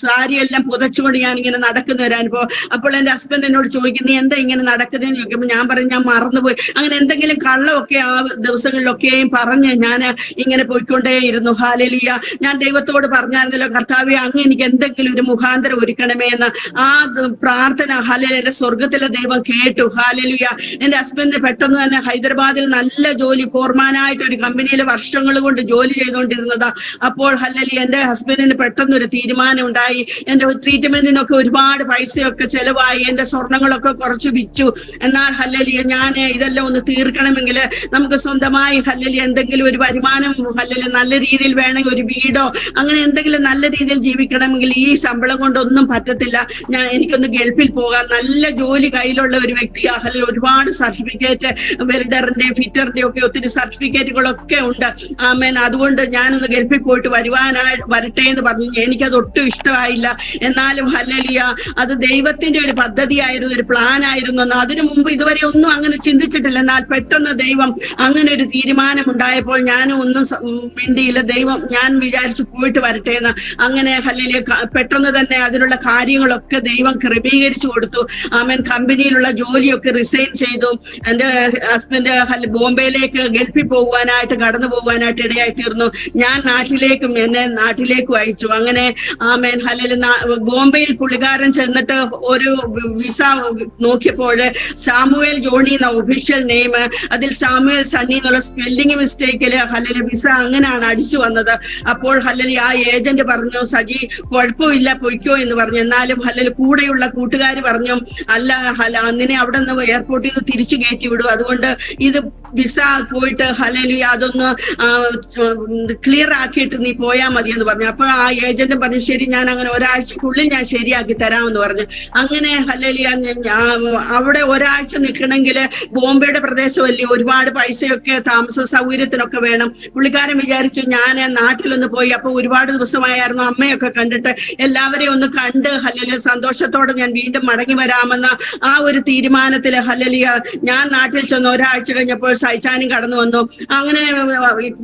സാരിയെല്ലാം പുതച്ചുകൊണ്ട് ഞാൻ ഇങ്ങനെ നടക്കുന്ന ഒരു അനുഭവം. അപ്പോൾ എന്റെ ഹസ്ബൻഡ് എന്നോട് ചോദിക്കും, നീ എന്താ ഇങ്ങനെ നടക്കുന്നതെന്ന് ചോദിക്കുമ്പോൾ ഞാൻ പറയും, ഞാൻ മറന്നുപോയി. അങ്ങനെ എന്തെങ്കിലും കള്ളമൊക്കെ ആ ദിവസങ്ങളിലൊക്കെയും പറഞ്ഞ് ഞാൻ ഇങ്ങനെ പോയിക്കൊണ്ടേയിരുന്നു. ഹല്ലേലൂയ. ഞാൻ ദൈവത്തോട് പറഞ്ഞായിരുന്നല്ലോ, കർത്താവേ അങ്ങ് എനിക്ക് എന്തെങ്കിലും ഒരു മുഖാന്തരം ഒരുക്കണമേ എന്ന്. ആ പ്രാർത്ഥന ഹല്ലേലൂയ എന്റെ സ്വർഗത്തിലെ ദൈവം കേട്ടു. ഹല്ലേലൂയ. എന്റെ ഹസ്ബൻഡ് പെട്ടെന്ന് തന്നെ ഹൈദരാബാദിൽ നല്ല ജോലി, ഫോർമാനായിട്ട് ഒരു കമ്പനിയിൽ വർഷങ്ങൾ കൊണ്ട് ജോലി ചെയ്തുകൊണ്ടിരുന്നതാ. അപ്പോൾ ഹല്ലേലൂയ എന്റെ ഹസ്ബൻഡിന് പെട്ടെന്ന് ഒരു തീരുമാനം ഉണ്ടായി. എന്റെ ട്രീറ്റ്മെന്റിനൊക്കെ ഒരുപാട് പൈസയൊക്കെ ചെലവായി, എന്റെ സ്വർണങ്ങളൊക്കെ കുറച്ച് വിറ്റു. എന്നാൽ ഹല്ലേലൂയ ഞാൻ ഇതെല്ലാം ഒന്ന് തീർക്കണമെങ്കിൽ നമുക്ക് സ്വന്തമായി ഹല്ലേലൂയ എന്തെങ്കിലും ഒരു വരുമാനം ഹല്ലേലൂയ നല്ല രീതിയിൽ വേണമെങ്കിൽ ഒരു വീടോ അങ്ങനെ എന്തെങ്കിലും നല്ല രീതിയിൽ ജീവിക്കണമെങ്കിൽ ഈ ശമ്പളം കൊണ്ടൊന്നും പറ്റത്തില്ല. എനിക്കൊന്ന് ഗൾഫിൽ പോകാം. നല്ല ജോലി കയ്യിലുള്ള ഒരു വ്യക്തിയാ. ഹല്ലേലൂയ ഒരുപാട് സർട്ടിഫിക്കറ്റ്, വെൽഡറിന്റെ ഫിറ്ററിന്റെ ഒക്കെ ഒത്തിരി സർട്ടിഫിക്കറ്റുകളൊക്കെ ഉണ്ട്. ആമേൻ. അതുകൊണ്ട് ഞാനൊന്ന് ഗൾഫിൽ പോയിട്ട് വരട്ടെ എന്ന് പറഞ്ഞു. എനിക്കത് ഒട്ടും ഇഷ്ടമായില്ല. എന്നാലും ഹല്ലേലൂയ അത് ദൈവത്തിന്റെ ഒരു പദ്ധതിയായിരുന്നു, ഒരു പ്ലാൻ ആയിരുന്നു. അതിനു മുമ്പ് ഇതുവരെ ഒന്നും അങ്ങനെ ചിന്തിച്ചിട്ടില്ല. എന്നാൽ പെട്ടെന്ന് ദൈവം അങ്ങനെ ഒരു തീരുമാനം ഉണ്ടായപ്പോൾ ഞാനും ഒന്നും മിണ്ടിയില്ല. ദൈവം ഞാൻ വിചാരിച്ചു പോയിട്ട് വരട്ടെ എന്ന്. അങ്ങനെ ഹല്ലേലൂയ പെട്ടെന്ന് തന്നെ അതിനുള്ള കാര്യങ്ങളൊക്കെ ദൈവം ക്രമീകരിച്ചു കൊടുത്തു. ആമേൻ. കമ്പനിയിലുള്ള ജോലിയൊക്കെ റിസൈൻ ചെയ്തു. എന്റെ ഹസ്ബൻഡ് ബോംബെയിലേക്ക് ഗൾഫിൽ കടന്നു പോകുവാനായിട്ട് ഇടയായി തീർന്നു. ഞാൻ എന്നെ നാട്ടിലേക്കും അയച്ചു. അങ്ങനെ ആമേൻ ഹല്ലേലൂയ ബോംബെയിൽ പുള്ളിക്കാരൻ ചെന്നിട്ട് ഒരു വിസ നോക്കിയപ്പോൾ സാമുവേൽ ജോണി എന്ന ഒഫീഷ്യൽ നെയിം, അതിൽ സാമുവേൽ സണ്ണി എന്നുള്ള സ്പെല്ലിംഗ് മിസ്റ്റേക്കില് ഹല്ലേലൂയ വിസ അങ്ങനെയാണ് അടിച്ചു വന്നത്. അപ്പോൾ ഹല്ലേലൂയ ആ ഏജന്റ് പറഞ്ഞു, സജി കുഴപ്പമില്ല പൊയ്ക്കോ എന്ന് പറഞ്ഞു. എന്നാലും ഹല്ലേലൂയ കൂടെയുള്ള കൂട്ടുകാർ പറഞ്ഞു, അല്ല നിന്നെ അവിടെ നിന്ന് എയർപോർട്ടിൽ നിന്ന് തിരിച്ചു കയറ്റി വിടും, അതുകൊണ്ട് ഇത് വിസ പോയിട്ട് ഹല്ലേലൂയ അതൊന്ന് ക്ലിയർ ആക്കിയിട്ട് നീ പോയാൽ മതി എന്ന് പറഞ്ഞു. അപ്പൊ ആ ഏജന്റ് പറഞ്ഞു, ശരി ഞാൻ അങ്ങനെ ഒരാഴ്ചക്കുള്ളിൽ ഞാൻ ശരിയാക്കി തരാമെന്ന് പറഞ്ഞു. അങ്ങനെ ഹല്ലേലൂയ അവിടെ ഒരാഴ്ച നിൽക്കണമെങ്കിൽ ബോംബെയുടെ പ്രദേശമല്ലേ, ഒരുപാട് പൈസയൊക്കെ താമസ സൗകര്യത്തിനൊക്കെ വേണം. പുള്ളിക്കാരൻ വിചാരിച്ചു ഞാൻ നാട്ടിലൊന്ന് പോയി. അപ്പൊ ഒരുപാട് ദിവസമായിരുന്നു അമ്മയൊക്കെ കണ്ടിട്ട്, എല്ലാവരെയും ഒന്ന് കണ്ട് ഹല്ലേലൂയ സന്തോഷത്തോടെ ഞാൻ വീണ്ടും മടങ്ങി വരാമെന്ന ആ ഒരു തീരുമാനത്തില് ഹല്ലേലൂയ ഞാൻ നാട്ടിൽ ചെന്ന് ഒരാഴ്ച കഴിഞ്ഞപ്പോൾ സൈച്ചാനും കടന്നു വന്നു. അങ്ങനെ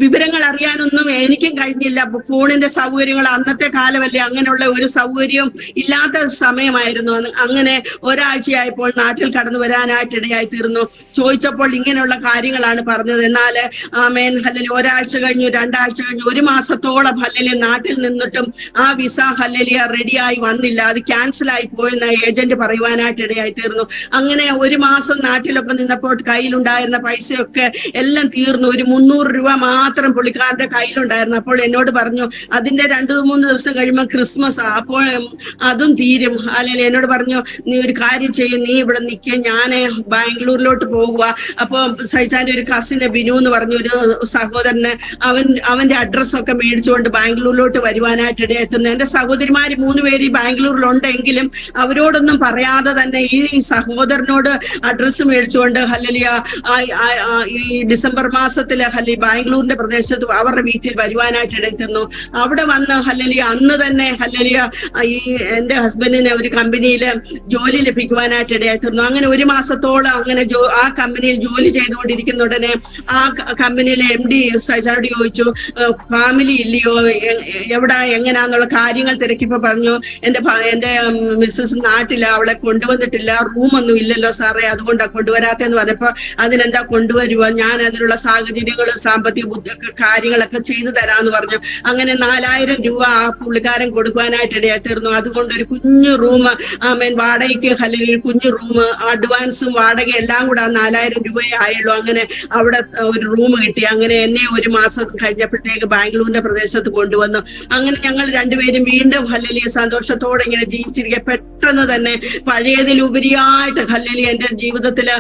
വിവരങ്ങൾ അറിയാനൊന്നും എനിക്കും കഴിഞ്ഞില്ല. ഫോണിന്റെ സൗകര്യങ്ങൾ അന്നത്തെ കാലമല്ലേ, അങ്ങനെയുള്ള ഒരു സൗകര്യവും ഇല്ലാത്ത സമയമായിരുന്നു. അങ്ങനെ ഒരാഴ്ചയായപ്പോൾ നാട്ടിൽ കടന്നു വരാനായിട്ട് ഇടയായി തീർന്നു. ചോദിച്ചപ്പോൾ ഇങ്ങനെയുള്ള കാര്യങ്ങളാണ് പറഞ്ഞത്. എന്നാൽ ആമേൻ ഹല്ലേലൂയ ഒരാഴ്ച കഴിഞ്ഞു, 2 ആഴ്ച കഴിഞ്ഞു, 1 മാസത്തോളം ഹല്ലേലൂയ നാട്ടിൽ നിന്നിട്ടും ആ വിസ ഹല്ലേലൂയ റെഡിയായി വന്നില്ല, അത് ക്യാൻസൽ ആയി പോയെന്ന് ഏജന്റ് പറയുവാനായിട്ട് ഇടയായി തീർന്നു. അങ്ങനെ ഒരു മാസം നാട്ടിലൊക്കെ നിന്നപ്പോൾ കയ്യിലുണ്ടായിരുന്ന പൈസയൊക്കെ എല്ലാം തീർന്നു. ഒരു 300 രൂപ മാത്രം പുള്ളിക്കാരന്റെ കയ്യിലുണ്ടായിരുന്നു. അപ്പോൾ എന്നോട് പറഞ്ഞു അതിന്റെ 2-3 ദിവസം കഴിയുമ്പോൾ ക്രിസ്മസ്, അപ്പോൾ അതും തീരും. അല്ലെങ്കിൽ എന്നോട് പറഞ്ഞു നീ ഒരു കാര്യം ചെയ്യും, നീ ഇവിടെ നിൽക്കുക, ഞാൻ ബാംഗ്ലൂരിലോട്ട് പോകുക. അപ്പൊ സൈച്ചാന്റെ ഒരു കസിന് ബിനു എന്ന് പറഞ്ഞ ഒരു സഹോദരന് അവന്റെ അഡ്രസ്സൊക്കെ മേടിച്ചുകൊണ്ട് ബാംഗ്ലൂരിലോട്ട് വരുവാനായിട്ട് ഇടയെത്തുന്നു. എന്റെ സഹോദരിമാര് 3 പേര് ബാംഗ്ലൂരിലുണ്ടെങ്കിലും അവരോടൊന്നും പറയാതെ തന്നെ ഈ സഹോദരനോട് അഡ്രസ്സ് മേടിച്ചുകൊണ്ട് ഹല്ലേലൂയ ഈ ഡിസംബർ മാസത്തില് ബാംഗ്ലൂരിന്റെ പ്രദേശത്ത് അവരുടെ വീട്ടിൽ വരുവാനായിട്ട് ഇടയെത്തുന്നു. അവിടെ വന്ന് ഹല്ലേലൂയ അന്ന് തന്നെ ഹല്ലേലൂയ ഈ എന്റെ ഹസ്ബൻഡിന് ഒരു കമ്പനിയിൽ ജോലി ലഭിക്കുവാനായിട്ട് ഇടയായിത്തീർന്നു. അങ്ങനെ 1 മാസത്തോളം അങ്ങനെ ആ കമ്പനിയിൽ ജോലി ചെയ്തുകൊണ്ടിരിക്കുന്ന ഉടനെ ആ കമ്പനിയിലെ MD സൈജാനോട് ചോദിച്ചു, ഫാമിലി ഇല്ലയോ, എവിടെ എങ്ങനെയാന്നുള്ള കാര്യങ്ങൾ തിരക്കിപ്പോ പറഞ്ഞു എന്റെ മിസ്സസ് നാട്ടില, അവളെ കൊണ്ടുവന്നിട്ടില്ല, റൂമൊന്നും ഇല്ലല്ലോ സാറേ, അതുകൊണ്ടാണ് കൊണ്ടുവരാത്തെന്ന് പറഞ്ഞപ്പോ അതിനെന്താ കൊണ്ടുവരുക, ഞാൻ അതിനുള്ള സാഹചര്യങ്ങളും സാമ്പത്തിക കാര്യങ്ങളൊക്കെ ചെയ്തു തരാന്ന് പറഞ്ഞു. അങ്ങനെ 4000 രൂപ ആ പുള്ളിക്കാരൻ കൊടുക്കുവാനായിട്ട് ഇടയായിത്തീർന്നു. അതുകൊണ്ട് ഒരു കുഞ്ഞു റൂം വാടകയ്ക്ക് ഹല്ലേലൂയ കുഞ്ഞു റൂം, അഡ്വാൻസും വാടക എല്ലാം കൂടെ 4000 രൂപയെ ആയുള്ളൂ. അങ്ങനെ അവിടെ ഒരു റൂം കിട്ടി. അങ്ങനെ എന്നെ 1 മാസം കഴിഞ്ഞപ്പോഴത്തേക്ക് ബാംഗ്ലൂരിന്റെ പ്രദേശത്ത് കൊണ്ടുവന്നു. അങ്ങനെ ഞങ്ങൾ രണ്ടുപേരും വീണ്ടും ഹല്ലേലൂയ സന്തോഷത്തോടെ ഇങ്ങനെ ജീവിച്ചിരിക്കുക. പെട്ടെന്ന് തന്നെ പഴയതിലുപരിയായിട്ട് ഹല്ലേലൂയ എന്റെ ജീവിതത്തില്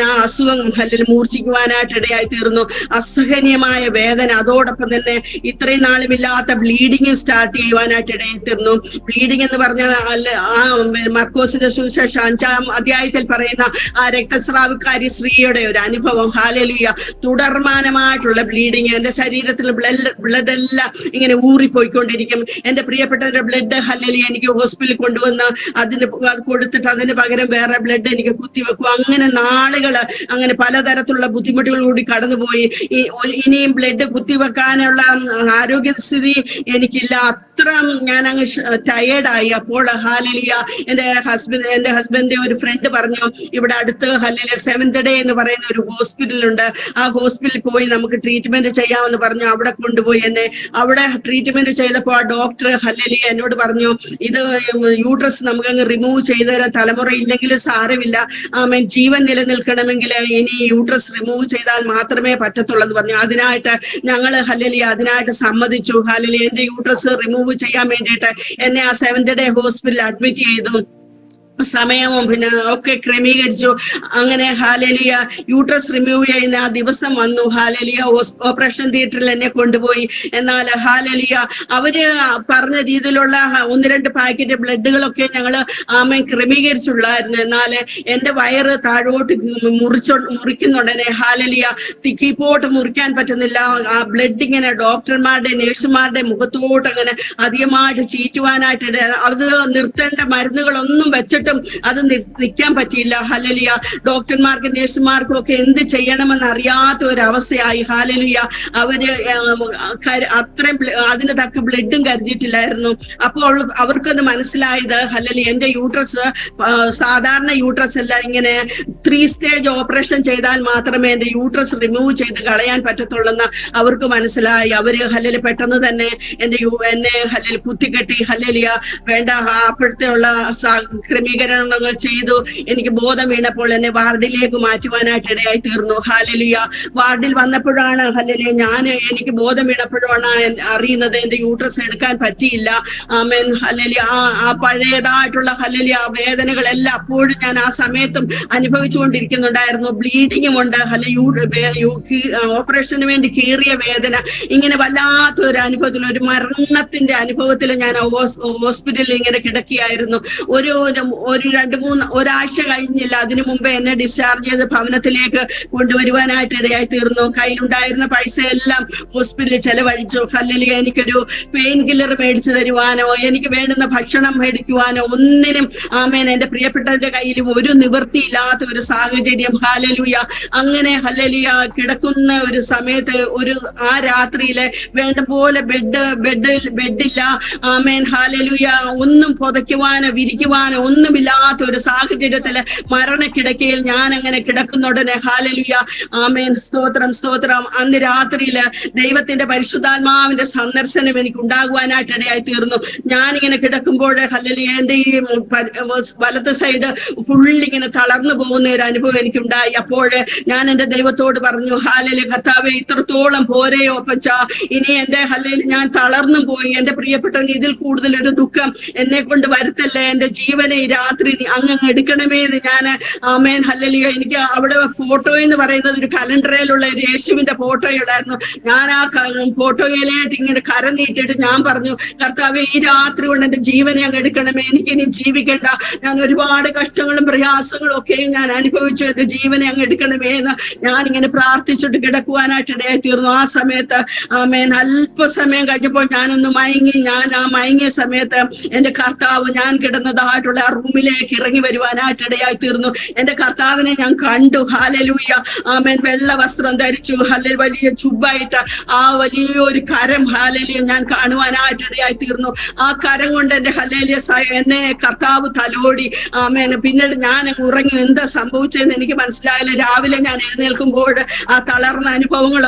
ആ അസുഖം ഹല്ലേലൂയ മൂർച്ഛിക്കുവാനായിട്ട് ഇടയായി തീർന്നു. അസഹനീയമായ വേദന, അതോടൊപ്പം തന്നെ ഇത്രയും നാളുമില്ലാത്ത ബ്ലീഡിങ് സ്റ്റാർട്ട് ചെയ്യുവാനായിട്ട് ഇടയായി തീർന്നു. ബ്ലീഡിങ് എന്ന് പറഞ്ഞാൽ ആ മർക്കോസിന്റെ സുവിശേഷം 5-ാം അധ്യായത്തിൽ പറയുന്ന ആ രക്തസ്രാവക്കാരി സ്ത്രീയുടെ ഒരു അനുഭവം ഹല്ലേലൂയ, തുടർമാനമായിട്ടുള്ള ബ്ലീഡിങ്, എന്റെ ശരീരത്തിൽ ബ്ലഡ് എല്ലാം ഇങ്ങനെ ഊറിപ്പോയിക്കൊണ്ടിരിക്കും. എന്റെ പ്രിയപ്പെട്ടവരുടെ ബ്ലഡ് ഹല്ലേലൂയ എനിക്ക് ഹോസ്പിറ്റലിൽ കൊണ്ടുവന്ന് അതിന് കൊടുത്തിട്ട് അതിന് പകരം വേറെ ബ്ലഡ് എനിക്ക് കുത്തിവെക്കും. അങ്ങനെ നാളുകള് അങ്ങനെ പലതരത്തിലുള്ള ബുദ്ധിമുട്ടുകൾ കൂടി കടന്നുപോയി. ഇനിയും ബ്ലഡ് കുത്തിവെക്കാനുള്ള ആരോഗ്യസ്ഥിതി എനിക്കില്ല, അത്ര ഞാൻ അങ്ങ് ടയേർഡായി. അപ്പോൾ ഹല്ലേലൂയ എന്റെ ഹസ്ബൻഡിന്റെ ഒരു ഫ്രണ്ട് പറഞ്ഞു, ഇവിടെ അടുത്ത് ഹല്ലേലൂയ സെവന്ത് ഡേ എന്ന് പറയുന്ന ഒരു ഹോസ്പിറ്റലുണ്ട്, ആ ഹോസ്പിറ്റലിൽ പോയി നമുക്ക് ട്രീറ്റ്മെന്റ് ചെയ്യാമെന്ന് പറഞ്ഞു. അവിടെ കൊണ്ടുപോയി എന്നെ അവിടെ ട്രീറ്റ്മെന്റ് ചെയ്തപ്പോൾ ആ ഡോക്ടർ ഹല്ലേലൂയ എന്നോട് പറഞ്ഞു, ഇത് യൂട്രസ് നമുക്കങ്ങ് റിമൂവ് ചെയ്ത് തരാൻ, തലമുറ ഇല്ലെങ്കിൽ സാരമില്ല, ജീവൻ നിലനിൽക്കണമെങ്കിൽ ഇനി യൂട്രസ് റിമൂവ് ചെയ്താൽ മാത്രമേ പറ്റത്തുള്ളൂ എന്ന് പറഞ്ഞു. അതിനായിട്ട് ഞങ്ങള് ഹല്ലേലൂയ അതിനായിട്ട് സമ്മതിച്ചു. ഹല്ലേലൂയ എന്റെ യൂട്രസ് റിമൂവ് ചെയ്യാൻ വേണ്ടിയിട്ട് എന്നെ ആ സെവന്ത് ഡേ ഹോസ്പിറ്റലിൽ അഡ്മിറ്റ് ചെയ്തു. സമയവും പിന്നെ ഒക്കെ ക്രമീകരിച്ചു. അങ്ങനെ ഹല്ലേലൂയ യൂട്രസ് റിമൂവ് ചെയ്യുന്ന ആ ദിവസം വന്നു. ഹല്ലേലൂയ ഓപ്പറേഷൻ തിയേറ്ററിൽ എന്നെ കൊണ്ടുപോയി. എന്നാൽ ഹല്ലേലൂയ അവര് പറഞ്ഞ രീതിയിലുള്ള 1-2 പാക്കറ്റ് ബ്ലഡുകളൊക്കെ ഞങ്ങള് ക്രമീകരിച്ചുള്ളായിരുന്നു. എന്നാൽ എന്റെ വയറ് താഴോട്ട് മുറിക്കുന്നുടനെ ഹല്ലേലൂയ കീപ്പോട്ട് മുറിക്കാൻ പറ്റുന്നില്ല. ആ ബ്ലഡ് ഇങ്ങനെ ഡോക്ടർമാരുടെ നഴ്സുമാരുടെ മുഖത്തോട്ട് അങ്ങനെ അധികമായിട്ട് ചീറ്റുവാനായിട്ട് അത് നിർത്തേണ്ട മരുന്നുകളൊന്നും വെച്ചിട്ട് അത് നിൽക്കാൻ പറ്റിയില്ല. ഹല്ലേലൂയ ഡോക്ടർമാർക്കും നഴ്സുമാർക്കും ഒക്കെ എന്ത് ചെയ്യണമെന്ന് അറിയാത്ത ഒരവസ്ഥയായി. ഹല്ലേലൂയ അവര് അത്രയും അതിന് തക്ക ബ്ലഡും കരുതിയിട്ടില്ലായിരുന്നു. അപ്പോൾ അവർക്കത് മനസ്സിലായത് ഹല്ലേലൂയ എന്റെ യൂട്രസ് സാധാരണ യൂട്രസ് അല്ല, ഇങ്ങനെ 3 സ്റ്റേജ് ഓപ്പറേഷൻ ചെയ്താൽ മാത്രമേ എന്റെ യൂട്രസ് റിമൂവ് ചെയ്ത് കളയാൻ പറ്റത്തുള്ളെന്ന് അവർക്ക് മനസ്സിലായി. അവര് ഹല്ലേലൂയ പെട്ടെന്ന് തന്നെ എന്നെ ഹല്ലേലൂയ കുത്തിക്കെട്ടി ഹല്ലേലൂയ വേണ്ട അപ്പോഴത്തെ ഉള്ള ക്രമീകരണങ്ങൾ ചെയ്തു. എനിക്ക് ബോധം വീണപ്പോൾ എന്നെ വാർഡിലേക്ക് മാറ്റുവാനായിട്ട് ഇടയായി തീർന്നു. ഹല്ലേലൂയ വാർഡിൽ വന്നപ്പോഴാണ് ഹല്ലേലൂയ എനിക്ക് ബോധം വീണപ്പോഴാണ് അറിയുന്നത് എന്റെ യൂട്രസ് എടുക്കാൻ പറ്റിയില്ല. ആമേൻ ഹല്ലേലൂയ ആ പഴയതായിട്ടുള്ള ഹല്ലേലൂയ വേദനകളെല്ലാം അപ്പോഴും ഞാൻ ആ സമയത്തും അനുഭവിച്ചുകൊണ്ടിരിക്കുന്നുണ്ടായിരുന്നു. ബ്ലീഡിങ്ങും ഉണ്ട്, ഓപ്പറേഷന് വേണ്ടി കീറിയ വേദന, ഇങ്ങനെ വല്ലാത്തൊരു അനുഭവത്തിൽ, ഒരു മരണത്തിന്റെ അനുഭവത്തിൽ ഞാൻ ഹോസ്പിറ്റലിൽ ഇങ്ങനെ കിടക്കുകയായിരുന്നു. ഒരു 2-3 ഒരാഴ്ച കഴിഞ്ഞില്ല, അതിനു മുമ്പേ എന്നെ ഡിസ്ചാർജ് ചെയ്ത് ഭവനത്തിലേക്ക് കൊണ്ടുവരുവാനായിട്ട് ഇടയായി തീർന്നു. കയ്യിലുണ്ടായിരുന്ന പൈസ എല്ലാം ഹോസ്പിറ്റലിൽ ചെലവഴിച്ചു. ഹല്ലേലൂയ എനിക്കൊരു പെയിൻ കില്ലർ മേടിച്ചു തരുവാനോ എനിക്ക് വേണ്ടുന്ന ഭക്ഷണം മേടിക്കുവാനോ ഒന്നിനും ആമേൻ എന്റെ പ്രിയപ്പെട്ടവരുടെ കയ്യിലും ഒരു നിവൃത്തിയില്ലാത്ത ഒരു സാഹചര്യം. ഹല്ലേലൂയ അങ്ങനെ ഹല്ലേലൂയ കിടക്കുന്ന ഒരു സമയത്ത് ആ രാത്രിയിലെ വേണ്ട പോലെ ബെഡില്ല. ആമേൻ ഹല്ലേലൂയ ഒന്നും പുതയ്ക്കുവാനോ വിരിക്കുവാനോ ഒന്നും ഒന്നുമില്ലാത്ത ഒരു സാഹചര്യത്തില് മരണക്കിടക്കയിൽ ഞാൻ അങ്ങനെ കിടക്കുന്നുടനെ ഹല്ലേലൂയ ആമേൻ സ്തോത്രം സ്തോത്രം അന്ന് രാത്രിയില് ദൈവത്തിന്റെ പരിശുദ്ധാത്മാവിന്റെ സന്ദർശനം എനിക്ക് ഉണ്ടാകുവാനായിട്ട് ഇടയായി തീർന്നു. ഞാനിങ്ങനെ കിടക്കുമ്പോൾ ഹല്ലേലൂയ എന്റെ ഈ വലത്ത് സൈഡ് ഫുള്ളിങ്ങനെ തളർന്നു പോകുന്ന ഒരു അനുഭവം എനിക്കുണ്ടായി. അപ്പോൾ ഞാൻ എന്റെ ദൈവത്തോട് പറഞ്ഞു, ഹല്ലേലൂയ കർത്താവേ, ഇത്രത്തോളം പോരെയോ അപ്പച്ചാ, ഇനി എന്റെ ഹല്ലേലൂയ ഞാൻ തളർന്നു പോയി, എന്റെ പ്രിയപ്പെട്ടവന് ഇതിൽ കൂടുതൽ ഒരു ദുഃഖം എന്നെ കൊണ്ട് വരുത്തല്ലേ, എന്റെ ജീവനെ ഈ രാത്രി അങ്ങ് എടുക്കണമേ എന്ന് ഞാൻ ആമേൻ ഹല്ലേലൂയ. എനിക്ക് അവിടെ ഫോട്ടോ എന്ന് പറയുന്നത് ഒരു കലണ്ടറിലുള്ള ഒരു യേശുവിന്റെ ഫോട്ടോയുണ്ടായിരുന്നു. ഞാൻ ആ ഫോട്ടോയിലായിട്ട് ഇങ്ങനെ കരം നീട്ടിയിട്ട് ഞാൻ പറഞ്ഞു, കർത്താവേ, ഈ രാത്രി കൊണ്ട് എന്റെ ജീവനെ അങ്ങ് എടുക്കണമേ, എനിക്കിനി ജീവിക്കണ്ട, ഞാൻ ഒരുപാട് കഷ്ടങ്ങളും പ്രയാസങ്ങളും ഒക്കെ ഞാൻ അനുഭവിച്ചു, എന്റെ ജീവനെ അങ്ങ് എടുക്കണമേ എന്ന് ഞാൻ ഇങ്ങനെ പ്രാർത്ഥിച്ചിട്ട് കിടക്കുവാനായിട്ട് ഇടയായി തീർന്നു. ആ സമയത്ത് ആമേൻ അല്പസമയം കഴിഞ്ഞപ്പോൾ ഞാനൊന്ന് മയങ്ങി. ഞാൻ ആ മയങ്ങിയ സമയത്ത് എന്റെ കർത്താവ് ഞാൻ കിടന്നതായിട്ടുള്ള ആ റൂമിലേക്ക് ഇറങ്ങി വരുവാനായിട്ട് ഇടയായി തീർന്നു. എന്റെ കർത്താവിനെ ഞാൻ കണ്ടു. ഹല്ലേലൂയ ആമേൻ വെള്ള വസ്ത്രം ധരിച്ചു, ഹല്ലേലൂയ വലിയ ചുബ്ബായിട്ട് ആ വലിയൊരു കരം ഹല്ലേലൂയ ഞാൻ കാണുവാനായിട്ട് ഇടയായി തീർന്നു. ആ കരം കൊണ്ട് എന്റെ ഹല്ലേലൂയ എന്നെ കർത്താവ് തലോടി. ആമേൻ പിന്നീട് ഞാൻ ഉറങ്ങി. എന്താ സംഭവിച്ചതെന്ന് എനിക്ക് മനസ്സിലായില്ല. രാവിലെ ഞാൻ എഴുന്നേൽക്കുമ്പോൾ ആ തളർന്ന അനുഭവങ്ങൾ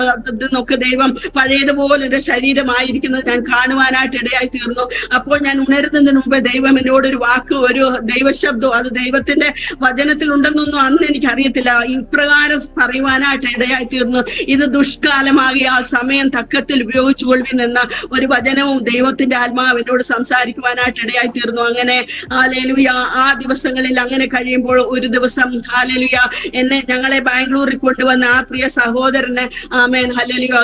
നോക്ക് ദൈവം പഴയതുപോലെ എന്റെ ശരീരമായിരിക്കുന്നത് ഞാൻ കാണുവാനായിട്ട് ഇടയായി തീർന്നു. അപ്പോൾ ഞാൻ ഉണരുന്നതിന് മുമ്പ് ദൈവം എന്നോട് ഒരു വാക്ക്, ഒരു ദൈവശബ്ദം, അത് ദൈവത്തിന്റെ വചനത്തിൽ ഉണ്ടെന്നൊന്നും അന്ന് എനിക്ക് അറിയത്തില്ല, ഇപ്രകാരം പറയുവാനായിട്ട് ഇടയായി തീർന്നു. ഇത് ദുഷ്കാലമാകിയ ആ സമയം തക്കത്തിൽ ഉപയോഗിച്ചുകൊള്ളുവിൻ എന്ന ഒരു വചനവും ദൈവത്തിന്റെ ആത്മാവ് എന്നോട് സംസാരിക്കുവാനായിട്ട് ഇടയായി തീർന്നു. അങ്ങനെ ഹല്ലേലൂയ ആ ദിവസങ്ങളിൽ അങ്ങനെ കഴിയുമ്പോൾ ഒരു ദിവസം ഹല്ലേലൂയ എന്നെ ഞങ്ങളെ ബാംഗ്ലൂരിൽ കൊണ്ടുവന്ന ആ പ്രിയ സഹോദരന് ആമേൻ ഹല്ലേലൂയ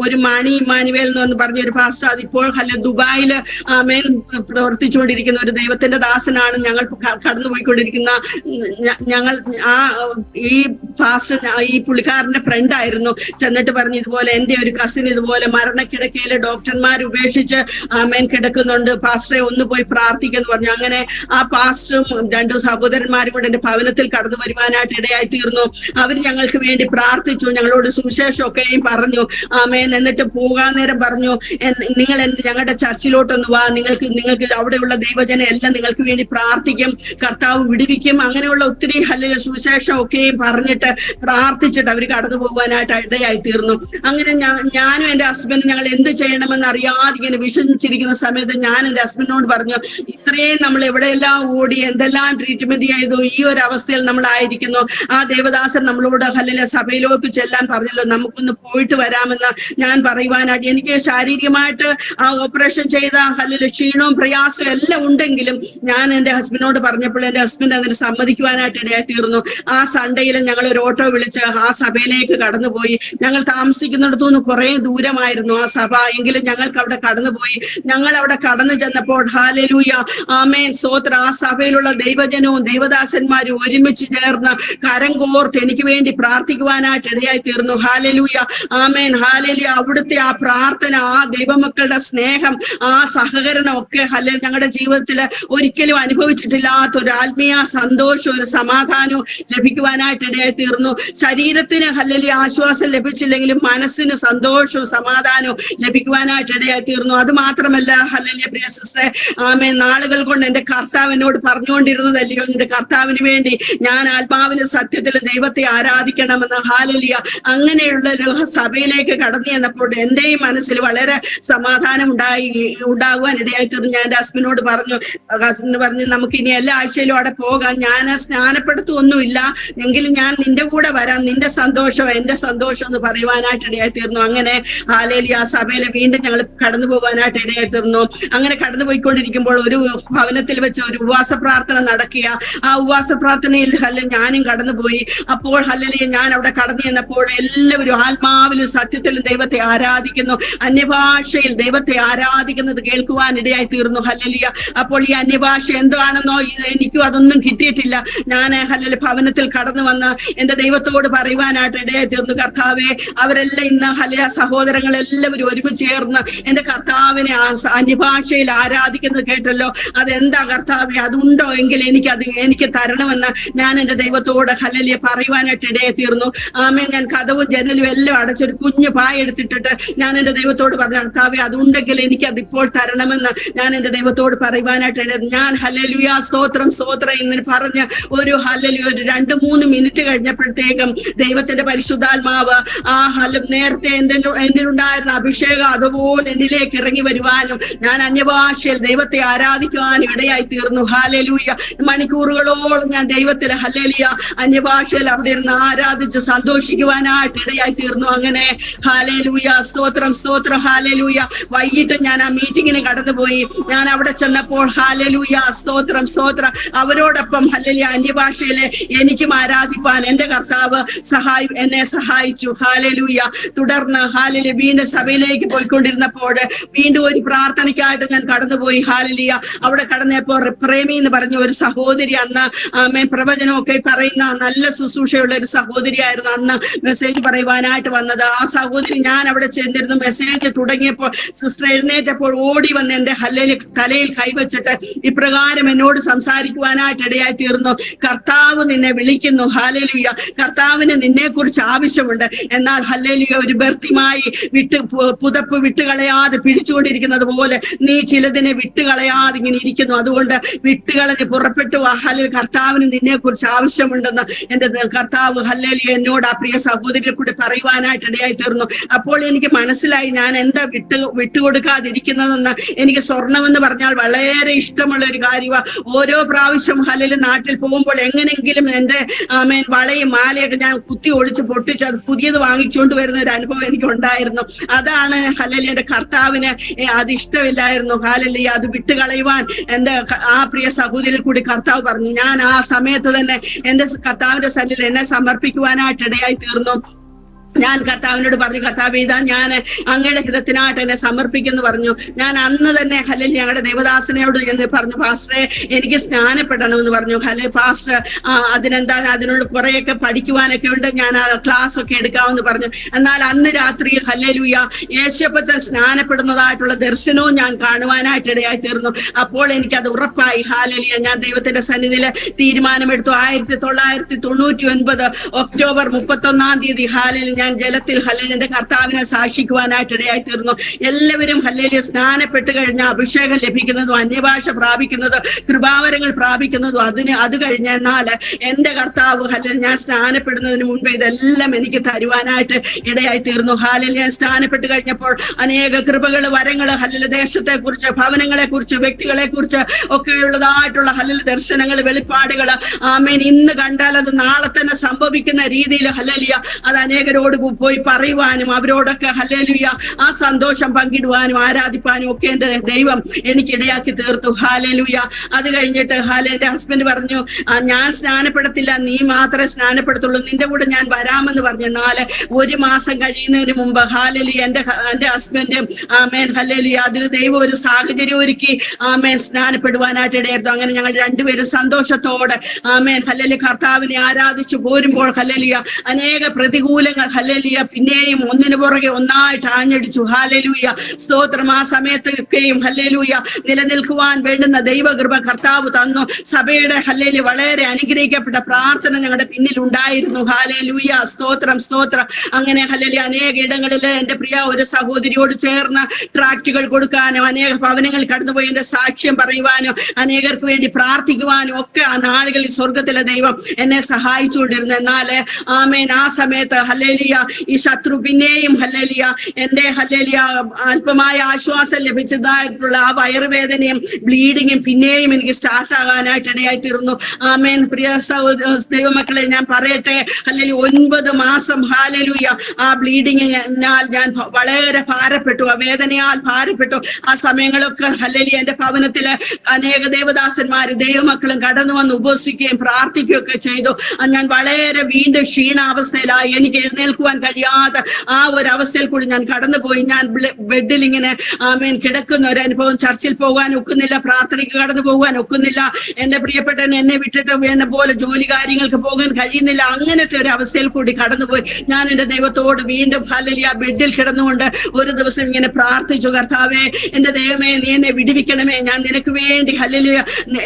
ഒരു മണി ഇമ്മാനുവേൽ എന്ന് പറഞ്ഞ ഒരു പാസ്റ്റർ, അതിപ്പോൾ ദുബായിൽ ആമേൻ പ്രവർത്തിച്ചുകൊണ്ടിരിക്കുന്ന ഒരു ദൈവത്തിന്റെ ദാസനാണ്. ഞങ്ങൾ കടന്നുപോയിക്കൊണ്ടിരിക്കുന്ന ഞങ്ങൾ ആ ഈ പാസ്റ്റർ ഈ പുള്ളിക്കാരന്റെ ഫ്രണ്ട് ആയിരുന്നു. ചെന്നിട്ട് പറഞ്ഞു, ഇതുപോലെ എന്റെ ഒരു കസിൻ ഇതുപോലെ മരണക്കിടക്കയിലെ ഡോക്ടർമാർ ഉപേക്ഷിച്ച് ആമേൻ കിടക്കുന്നുണ്ട്, പാസ്റ്ററെ ഒന്ന് പോയി പ്രാർത്ഥിക്കെന്ന് പറഞ്ഞു. അങ്ങനെ ആ പാസ്റ്ററും രണ്ടു സഹോദരന്മാരും കൂടെ എന്റെ ഭവനത്തിൽ കടന്നു വരുവാനായിട്ട് ഇടയായി തീർന്നു. അവർ ഞങ്ങൾക്ക് വേണ്ടി പ്രാർത്ഥിച്ചു, ഞങ്ങളോട് സുവിശേഷമൊക്കെയും പറഞ്ഞു. ആമേൻ എന്നിട്ട് പോകാൻ നേരം പറഞ്ഞു, നിങ്ങൾ ഞങ്ങളുടെ ചർച്ചിലോട്ടൊന്ന് വാ, നിങ്ങൾക്ക് അവിടെയുള്ള ദൈവജനം എല്ലാം നിങ്ങൾക്ക് വേണ്ടി പ്രാർത്ഥിക്കും, കർത്താവ് വിടുവിക്കും. അങ്ങനെയുള്ള ഒത്തിരി ഹല്ലേലൂയ സുവിശേഷം ഒക്കെയും പറഞ്ഞിട്ട് പ്രാർത്ഥിച്ചിട്ട് അവർ കടന്നു പോകുവാനായിട്ട് ഇടയായി തീർന്നു. അങ്ങനെ ഞാനും എന്റെ ഹസ്ബൻഡും ഞങ്ങൾ എന്ത് ചെയ്യണമെന്ന് അറിയാതെ ഇങ്ങനെ വിഷമിച്ചിരിക്കുന്ന സമയത്ത് ഞാൻ എന്റെ ഹസ്ബൻഡിനോട് പറഞ്ഞു, ഇത്രയും നമ്മൾ എവിടെയെല്ലാം ഓടി എന്തെല്ലാം ട്രീറ്റ്മെന്റ് ചെയ്തു, ഈ ഒരു അവസ്ഥയിൽ നമ്മളായിരിക്കുന്നു. ആ ദേവദാസൻ നമ്മളോട് ഹല്ലേലൂയ സഭയിലേക്ക് ചെല്ലാൻ പറഞ്ഞല്ലോ, നമുക്കൊന്ന് പോയിട്ട് വരാമെന്ന് ഞാൻ പറയുവാനായിട്ട്. എനിക്ക് ശാരീരികമായിട്ട് ആ ഓപ്പറേഷൻ ചെയ്ത ഹല്ലേലൂയ ക്ഷീണവും പ്രയാസവും എല്ലാം ഉണ്ടെങ്കിലും ഞാൻ എന്റെ ഹസ്ബൻഡിനോട് പറഞ്ഞപ്പോൾ എന്റെ ഹസ്ബൻഡ് അതിന് സമ്മതിക്കുവാനായിട്ട് ഇടയായി തീർന്നു. ആ സൺഡേയിൽ ഞങ്ങൾ ഒരു ഓട്ടോ വിളിച്ച് ആ സഭയിലേക്ക് കടന്നുപോയി. ഞങ്ങൾ താമസിക്കുന്നിടത്തുനിന്ന് കുറെ ദൂരമായിരുന്നു ആ സഭ, എങ്കിലും ഞങ്ങൾക്ക് അവിടെ കടന്നുപോയി. ഞങ്ങൾ അവിടെ കടന്നു ചെന്നപ്പോൾ ഹല്ലേലൂയ ആമേൻ സ്തോത്രം, ആ സഭയിലുള്ള ദൈവജനവും ദൈവദാസന്മാരും ഒരുമിച്ച് ചേർന്ന് കരം കോർത്ത് എനിക്ക് വേണ്ടി പ്രാർത്ഥിക്കുവാനായിട്ട് ഇടയായി തീർന്നു. Hallelujah amen hallelujah. അവിടുത്തെ ആ പ്രാർത്ഥന, ആ ദൈവമക്കളുടെ സ്നേഹം, ആ സഹകരണം ഒക്കെ ഹല്ലേലൂയ ഞങ്ങളുടെ ജീവിതത്തിൽ ഒരിക്കലും അനുഭവിച്ചിട്ടില്ലാത്ത ഒരു ആത്മീയ സന്തോഷവും ഒരു സമാധാനവും ലഭിക്കുവാനായിട്ട് ഇടയായി തീർന്നു. ശരീരത്തിന് ഹല്ലേലൂയ ആശ്വാസം ലഭിച്ചില്ലെങ്കിലും മനസ്സിന് സന്തോഷവും സമാധാനവും ലഭിക്കുവാനായിട്ട് ഇടയായി തീർന്നു. അത് മാത്രമല്ല ഹല്ലേലൂയ പ്രിയ സിസ്റ്ററെ, ആമേൻ നാളുകൾ കൊണ്ട് എന്റെ കർത്താവ് എന്നോട് പറഞ്ഞുകൊണ്ടിരുന്നതല്ലയോ, എന്റെ കർത്താവിന് വേണ്ടി ഞാൻ ആത്മാവിലും സത്യത്തിലും ദൈവത്തെ ആരാധിക്കണമെന്ന്. ഹല്ലേലൂയ അങ്ങനെയുള്ള ഒരു സഭയിലേക്ക് കടന്നു ചെന്നപ്പോൾ എന്റെയും മനസ്സിൽ വളരെ സമാധാനം ഉണ്ടാകുവാൻ ഇടയായി തീർന്നു. ഞാൻ എന്റെ ഹസ്ബൻഡിനോട് പറഞ്ഞു, നമുക്ക് ഇനി എല്ലാ ആഴ്ചയിലും അവിടെ പോകാം, ഞാൻ സ്നാനപ്പെടുത്തൊന്നുമില്ല എങ്കിലും ഞാൻ നിന്റെ കൂടെ വരാം, നിന്റെ സന്തോഷം എന്റെ സന്തോഷം എന്ന് പറയുവാനായിട്ട് ഇടയായി തീർന്നു. അങ്ങനെ ഹല്ലേലൂയ ആ സഭയിൽ വീണ്ടും ഞങ്ങൾ കടന്നു പോകാനായിട്ട് ഇടയായി തീർന്നു. അങ്ങനെ കടന്നു പോയിക്കൊണ്ടിരിക്കുമ്പോൾ ഒരു ഭവനത്തിൽ വെച്ച് ഒരു ഉപവാസ പ്രാർത്ഥന നടക്കുക. ആ ഉപവാസ പ്രാർത്ഥനയിൽ ഞാനും കടന്നുപോയി. അപ്പോൾ ഹല്ലേലൂയ ഞാൻ അവിടെ കടന്നു ചെന്നപ്പോൾ എല്ലാവരും ആത്മാവിലും സത്യത്തിലും ദൈവത്തെ ആരാധിക്കുന്നു, അന്യഭാഷയിൽ ദൈവത്തെ ആരാധിക്കുന്നത് കേൾക്കുവാൻ ഇടയായി തീർന്നു. ഹല്ലേലൂയ. അപ്പോൾ ഈ അന്യഭാഷ എന്താണെന്നോ എനിക്കും അതൊന്നും കിട്ടിയിട്ടില്ല. ഞാൻ ഹല്ലേലൂയ ഭവനത്തിൽ കടന്നു വന്ന് എന്റെ ദൈവത്തോട് പറയുവാനായിട്ട് ഇടയായി തീർന്നു, കർത്താവെ അവരെല്ലാം ഇന്ന് ഹല്ലേലൂയ സഹോദരങ്ങൾ എല്ലാവരും ഒരുമിച്ച് ചേർന്ന് എന്റെ കർത്താവിനെ അന്യഭാഷയിൽ ആരാധിക്കുന്നത് കേട്ടല്ലോ, അതെന്താ കർത്താവെ, അതുണ്ടോ എങ്കിൽ എനിക്ക് തരണമെന്ന് ഞാൻ എന്റെ ദൈവത്തോട് ഹല്ലേലൂയ പറയുവാനായിട്ട് ഇടയായി തീർന്നു. ആമേൻ. ഞാൻ കതവും ജനലും എല്ലാം അടച്ചൊരു കുഞ്ഞു പായ എടുത്തിട്ടിട്ട് ഞാൻ എന്റെ ദൈവത്തോട് പറഞ്ഞു, കർത്താവെ അതുണ്ടെങ്കിൽ എനിക്ക് അതിപ്പോൾ തരണമെന്ന് ഞാൻ എന്റെ ദൈവത്തോട് പറയുവാനായിട്ട് ഇടയായി. ഞാൻ ഹല്ലേലൂയ സ്തോത്രം സ്തോത്രം എന്ന് പറഞ്ഞ് ഒരു ഹല്ലേലൂയ ഒരു 2-3 മിനിറ്റ് കഴിഞ്ഞപ്പോഴത്തേക്കും ദൈവത്തിന്റെ പരിശുദ്ധാത്മാവ് ആ നേരത്തെ എന്നിലുണ്ടായിരുന്ന അഭിഷേകം അതുപോലെ എന്നിലേക്ക് ഇറങ്ങി വരുവാനും ഞാൻ അന്യഭാഷയിൽ ദൈവത്തെ ആരാധിക്കുവാനും ഇടയായി തീർന്നു. ഹല്ലേലൂയ. മണിക്കൂറുകളോളം ഞാൻ ദൈവത്തിലെ ഹല്ലേലൂയ അന്യഭാഷയിൽ അവിടെ ഇരുന്ന് ആരാധിച്ച് സന്തോഷിക്കുവാനായിട്ട് ഇടയായി തീർന്നു. അങ്ങനെ ഹല്ലേലൂയ സ്തോത്രം സ്തോത്രം ഹല്ലേലൂയ. വൈകിട്ട് ഞാൻ ആ മീറ്റിങ്ങിന് കടന്നുപോയി. ഞാൻ അവിടെ ചെന്നപ്പോൾ ഹല്ലേലൂയ സ്തോത്രം സ്തോത്രം അവരോടൊപ്പം ഹല്ലേലൂയ അന്യഭാഷയിലെ എനിക്കും ആരാധിപ്പാൻ എന്റെ കർത്താവ് എന്നെ സഹായിച്ചു. ഹല്ലേലൂയ. തുടർന്ന് ഹല്ലേലൂയ വീണ്ടും സഭയിലേക്ക് പോയിക്കൊണ്ടിരുന്നപ്പോൾ വീണ്ടും ഒരു പ്രാർത്ഥനയ്ക്കായിട്ട് ഞാൻ കടന്നുപോയി. ഹല്ലേലൂയ. അവിടെ കടന്നപ്പോൾ പ്രേമി എന്ന് പറഞ്ഞ ഒരു സഹോദരി, അന്ന് പ്രവചനമൊക്കെ പറയുന്ന നല്ല ശുശ്രൂഷയുള്ള ഒരു സഹോദരിയായിരുന്നു അന്ന് മെസ്സേജ് പറയുവാനായിട്ട് വന്നത്. ആ സഹോദരി ഞാൻ അവിടെ ചെന്നിരുന്നു. മെസ്സേജ് തുടങ്ങിയപ്പോൾ സിസ്റ്റർ എഴുന്നേറ്റപ്പോൾ ഓടി വന്ന് എന്റെ തലയിൽ കൈവച്ചിട്ട് ഇപ്രകാരം എന്നോട് സംസാരിക്കുവാനായിട്ട് ഇടയായി തീർന്നു. കർത്താവ് നിന്നെ വിളിക്കുന്നു. ഹല്ലേലൂയ. കർത്താവിന് നിന്നെ കുറിച്ച് ആവശ്യമുണ്ട്. എന്നാൽ ഹല്ലേലൂയ ഒരു ബർത്തിമായി പുതപ്പ് വിട്ടുകളയാതെ പിടിച്ചുകൊണ്ടിരിക്കുന്നത് പോലെ നീ ചിലതിനെ വിട്ടുകളയാതെ ഇങ്ങനെ ഇരിക്കുന്നു. അതുകൊണ്ട് വിട്ടുകളഞ്ഞ് പുറപ്പെട്ടു. ഹല്ലേലൂയ. കർത്താവിന് നിന്നെ കുറിച്ച് ആവശ്യമുണ്ടെന്ന് എന്റെ കർത്താവ് ഹല്ലേലൂയ എന്നോട് ആ പ്രിയ സഹോദരിയെ കൂടി പറയുവാനായിട്ട് ഇടയായി തീർന്നു. അപ്പോൾ എനിക്ക് മനസ്സിലായി ഞാൻ എന്താ വിട്ടുകൊടുക്കാതിരിക്കുന്നതെന്ന്. എനിക്ക് സ്വർണമെന്ന് പറഞ്ഞാൽ വളരെ ഇഷ്ടമുള്ള ഒരു കാര്യമാണ്. ഓരോ പ്രാവശ്യം ഹല്ലേലൂയ നാട്ടിൽ പോകുമ്പോൾ എങ്ങനെങ്കിലും എന്റെ വളയും മാലയൊക്കെ ഞാൻ കുത്തി ഒളിച്ച് പൊട്ടിച്ച് അത് പുതിയത് വാങ്ങിച്ചുകൊണ്ട് വരുന്ന ഒരു അനുഭവം എനിക്ക് ഉണ്ടായിരുന്നു. അതാണ് ഹല്ലേലൂയ എന്റെ കർത്താവിന് അത് ഇഷ്ടമില്ലായിരുന്നു. ഹല്ലേലൂയ അത് വിട്ടുകളയുവാൻ എന്റെ ആ പ്രിയ സഹോദരിയിൽ കൂടി കർത്താവ് പറഞ്ഞു. ഞാൻ ആ സമയത്ത് തന്നെ എന്റെ കർത്താവിന്റെ സന്നിധിയിൽ എന്നെ സമർപ്പിക്കുവാനായിട്ട് ഇടയായി തീർന്നു. ഞാൻ കർത്താവിനോട് പറഞ്ഞു, കർത്താവ് ഇതാ ഞാൻ അങ്ങയുടെ ഹിതത്തിനായിട്ട് എന്നെ സമർപ്പിക്കുന്നു പറഞ്ഞു. ഞാൻ അന്ന് തന്നെ ഹല്ലേലൂയ ഞങ്ങളുടെ ദേവദാസനയോട് എന്ന് പറഞ്ഞു, പാസ്റ്ററെ എനിക്ക് സ്നാനപ്പെടണമെന്ന് പറഞ്ഞു. ഹല്ലേലൂയ പാസ്റ്റർ അതിനെന്താ അതിനോട് കുറെയൊക്കെ പഠിക്കുവാനൊക്കെ ഉണ്ട്, ഞാൻ ആ ക്ലാസ് ഒക്കെ എടുക്കാമെന്ന് പറഞ്ഞു. എന്നാൽ അന്ന് രാത്രി ഹല്ലേലൂയ യേശുപ്പച്ചൻ സ്നാനപ്പെടുന്നതായിട്ടുള്ള ദർശനവും ഞാൻ കാണുവാനായിട്ട് ഇടയായി തീർന്നു. അപ്പോൾ എനിക്കത് ഉറപ്പായി. ഹല്ലേലൂയ. ഞാൻ ദൈവത്തിന്റെ സന്നിധിയിൽ തീരുമാനമെടുത്തു. 1999 ഒക്ടോബർ 31 ഹല്ലേലൂയ ഞാൻ ജലത്തിൽ ഹല്ലേലൂയ എന്റെ കർത്താവിനെ സാക്ഷിക്കുവാനായിട്ട് ഇടയായി തീർന്നു. എല്ലാവരും ഹല്ലേലൂയ സ്നാനപ്പെട്ട് കഴിഞ്ഞ അഭിഷേകം ലഭിക്കുന്നതും അന്യഭാഷ പ്രാപിക്കുന്നതും കൃപാവരങ്ങൾ പ്രാപിക്കുന്നതും അത് കഴിഞ്ഞെന്നാൽ എന്റെ കർത്താവ് ഹല്ലേലൂയ ഞാൻ സ്നാനപ്പെടുന്നതിന് മുൻപ് ഇതെല്ലാം എനിക്ക് തരുവാനായിട്ട് ഇടയായി തീർന്നു. ഹല്ലേലൂയ സ്നാനപ്പെട്ട് കഴിഞ്ഞപ്പോൾ അനേക കൃപകൾ വരങ്ങൾ ഹല്ലേലൂയ ദേശത്തെ കുറിച്ച് ഭവനങ്ങളെ കുറിച്ച് വ്യക്തികളെ കുറിച്ച് ഒക്കെയുള്ളതായിട്ടുള്ള ഹല്ലേലൂയ ദർശനങ്ങൾ വെളിപ്പാടുകൾ ആമേൻ ഇന്ന് കണ്ടാൽ അത് നാളെ തന്നെ സംഭവിക്കുന്ന രീതിയിൽ ഹല്ലേലൂയ അത് അനേകരോട് പോയി പറയുവാനും അവരോടൊക്കെ ഹല്ലേലൂയ ആ സന്തോഷം പങ്കിടുവാനും ആരാധിപ്പാനും ഒക്കെ എന്റെ ദൈവം എനിക്ക് ഇടയാക്കി തീർത്തു. ഹല്ലേലൂയ. അത് കഴിഞ്ഞിട്ട് എന്റെ ഹസ്ബൻഡ് പറഞ്ഞു, ഞാൻ സ്നാനപ്പെടത്തില്ല, നീ മാത്രമേ സ്നാനപ്പെടുത്തുള്ളൂ, നിന്റെ കൂടെ ഞാൻ വരാമെന്ന് പറഞ്ഞു. എന്നാൽ 1 മാസം കഴിയുന്നതിന് മുമ്പ് ഹല്ലേലൂയ എന്റെ ഹസ്ബൻഡ് ആമേൻ ഹല്ലേലൂയ അതിന് ദൈവം ഒരു സാഹചര്യം ഒരുക്കി ആമേൻ സ്നാനപ്പെടുവാനായിട്ട് ഇടയായിരുന്നു. അങ്ങനെ ഞങ്ങൾ രണ്ടുപേരും സന്തോഷത്തോടെ ആമേൻ ഹല്ലേലൂയ കർത്താവിനെ ആരാധിച്ചു പോരുമ്പോൾ ഹല്ലേലൂയ അനേക പ്രതികൂലങ്ങൾ ഹല്ലേലൂയ പിന്നെയും ഒന്നിനു പുറകെ ഒന്നായിട്ട് ആഞ്ഞടിച്ചു. ഹല്ലേലൂയ സ്തോത്രം. ആ സമയത്തൊക്കെയും ഹല്ലേലൂയ നിലനിൽക്കുവാൻ വേണ്ടുന്ന ദൈവകൃപ കർത്താവ് തന്നു. സഭയുടെ ഹല്ലേലൂയ വളരെ അനുഗ്രഹിക്കപ്പെട്ട പ്രാർത്ഥന ഞങ്ങളുടെ പിന്നിൽ ഉണ്ടായിരുന്നു. ഹല്ലേലൂയ സ്തോത്രം സ്തോത്രം. അങ്ങനെ ഹല്ലേലൂയ അനേക ഇടങ്ങളിൽ എന്റെ പ്രിയ ഒരു സഹോദരിയോട് ചേർന്ന് ട്രാക്റ്റുകൾ കൊടുക്കാനും അനേക ഭവനങ്ങൾ കടന്നുപോയി എന്റെ സാക്ഷ്യം പറയുവാനും അനേകർക്ക് വേണ്ടി പ്രാർത്ഥിക്കുവാനും ഒക്കെ ആ നാളുകളിൽ സ്വർഗത്തിലെ ദൈവം എന്നെ സഹായിച്ചുകൊണ്ടിരുന്നു. എന്നാൽ ആമേൻ ആ സമയത്ത് ഹല്ലേലൂയ ഈ ശത്രു പിന്നെയും ഹല്ലേലൂയ എന്റെ ഹല്ലേലൂയ അല്പമായ ആശ്വാസം ലഭിച്ചതായിട്ടുള്ള ആ വയറുവേദനയും ബ്ലീഡിങ്ങും പിന്നെയും എനിക്ക് സ്റ്റാർട്ട് ആകാനായിട്ട് ഇടയായി തീർന്നു. ആമേൻ പ്രിയ ദൈവമക്കളെ ഞാൻ പറയട്ടെ, ഹല്ലേലൂയ 9 മാസം ഹല്ലേലൂയ ആ ബ്ലീഡിങ്ങിനാൽ ഞാൻ വളരെ ഭാരപ്പെട്ടു, ആ വേദനയാൽ ഭാരപ്പെട്ടു. ആ സമയങ്ങളൊക്കെ ഹല്ലേലൂയ എന്റെ ഭവനത്തില് അനേക ദേവദാസന്മാര് ദൈവമക്കളും കടന്നു വന്ന് ഉപവസിക്കുകയും പ്രാർത്ഥിക്കുകയും ഒക്കെ ചെയ്തു. ഞാൻ വളരെ വീണ്ടും ക്ഷീണാവസ്ഥയിലായി. എനിക്ക് എഴുന്നേൽക്കുവാൻ കഴിയാതെ ആ ഒരു അവസ്ഥയിൽ കൂടി ഞാൻ കടന്നുപോയി. ഞാൻ ബെഡിൽ ഇങ്ങനെ ആമേൻ കിടക്കുന്ന ഒരു അനുഭവം. ചർച്ചിൽ പോകാൻ ഒക്കുന്നില്ല, പ്രാർത്ഥനയ്ക്ക് കടന്നു പോകാൻ ഒക്കുന്നില്ല, എന്റെ പ്രിയപ്പെട്ടവൻ എന്നെ വിട്ടിട്ട് വേണ്ട പോലെ ജോലി കാര്യങ്ങൾക്ക് പോകാൻ കഴിയുന്നില്ല. അങ്ങനത്തെ ഒരു അവസ്ഥയിൽ കൂടി കടന്നുപോയി. ഞാൻ എന്റെ ദൈവത്തോട് വീണ്ടും ഹല്ലേലൂയ ബെഡിൽ കിടന്നുകൊണ്ട് ഒരു ദിവസം ഇങ്ങനെ പ്രാർത്ഥിച്ചു, കർത്താവേ എന്റെ ദൈവമേ നീ എന്നെ വിടുവിക്കണമേ, ഞാൻ നിനക്ക് വേണ്ടി ഹല്ലേലൂയ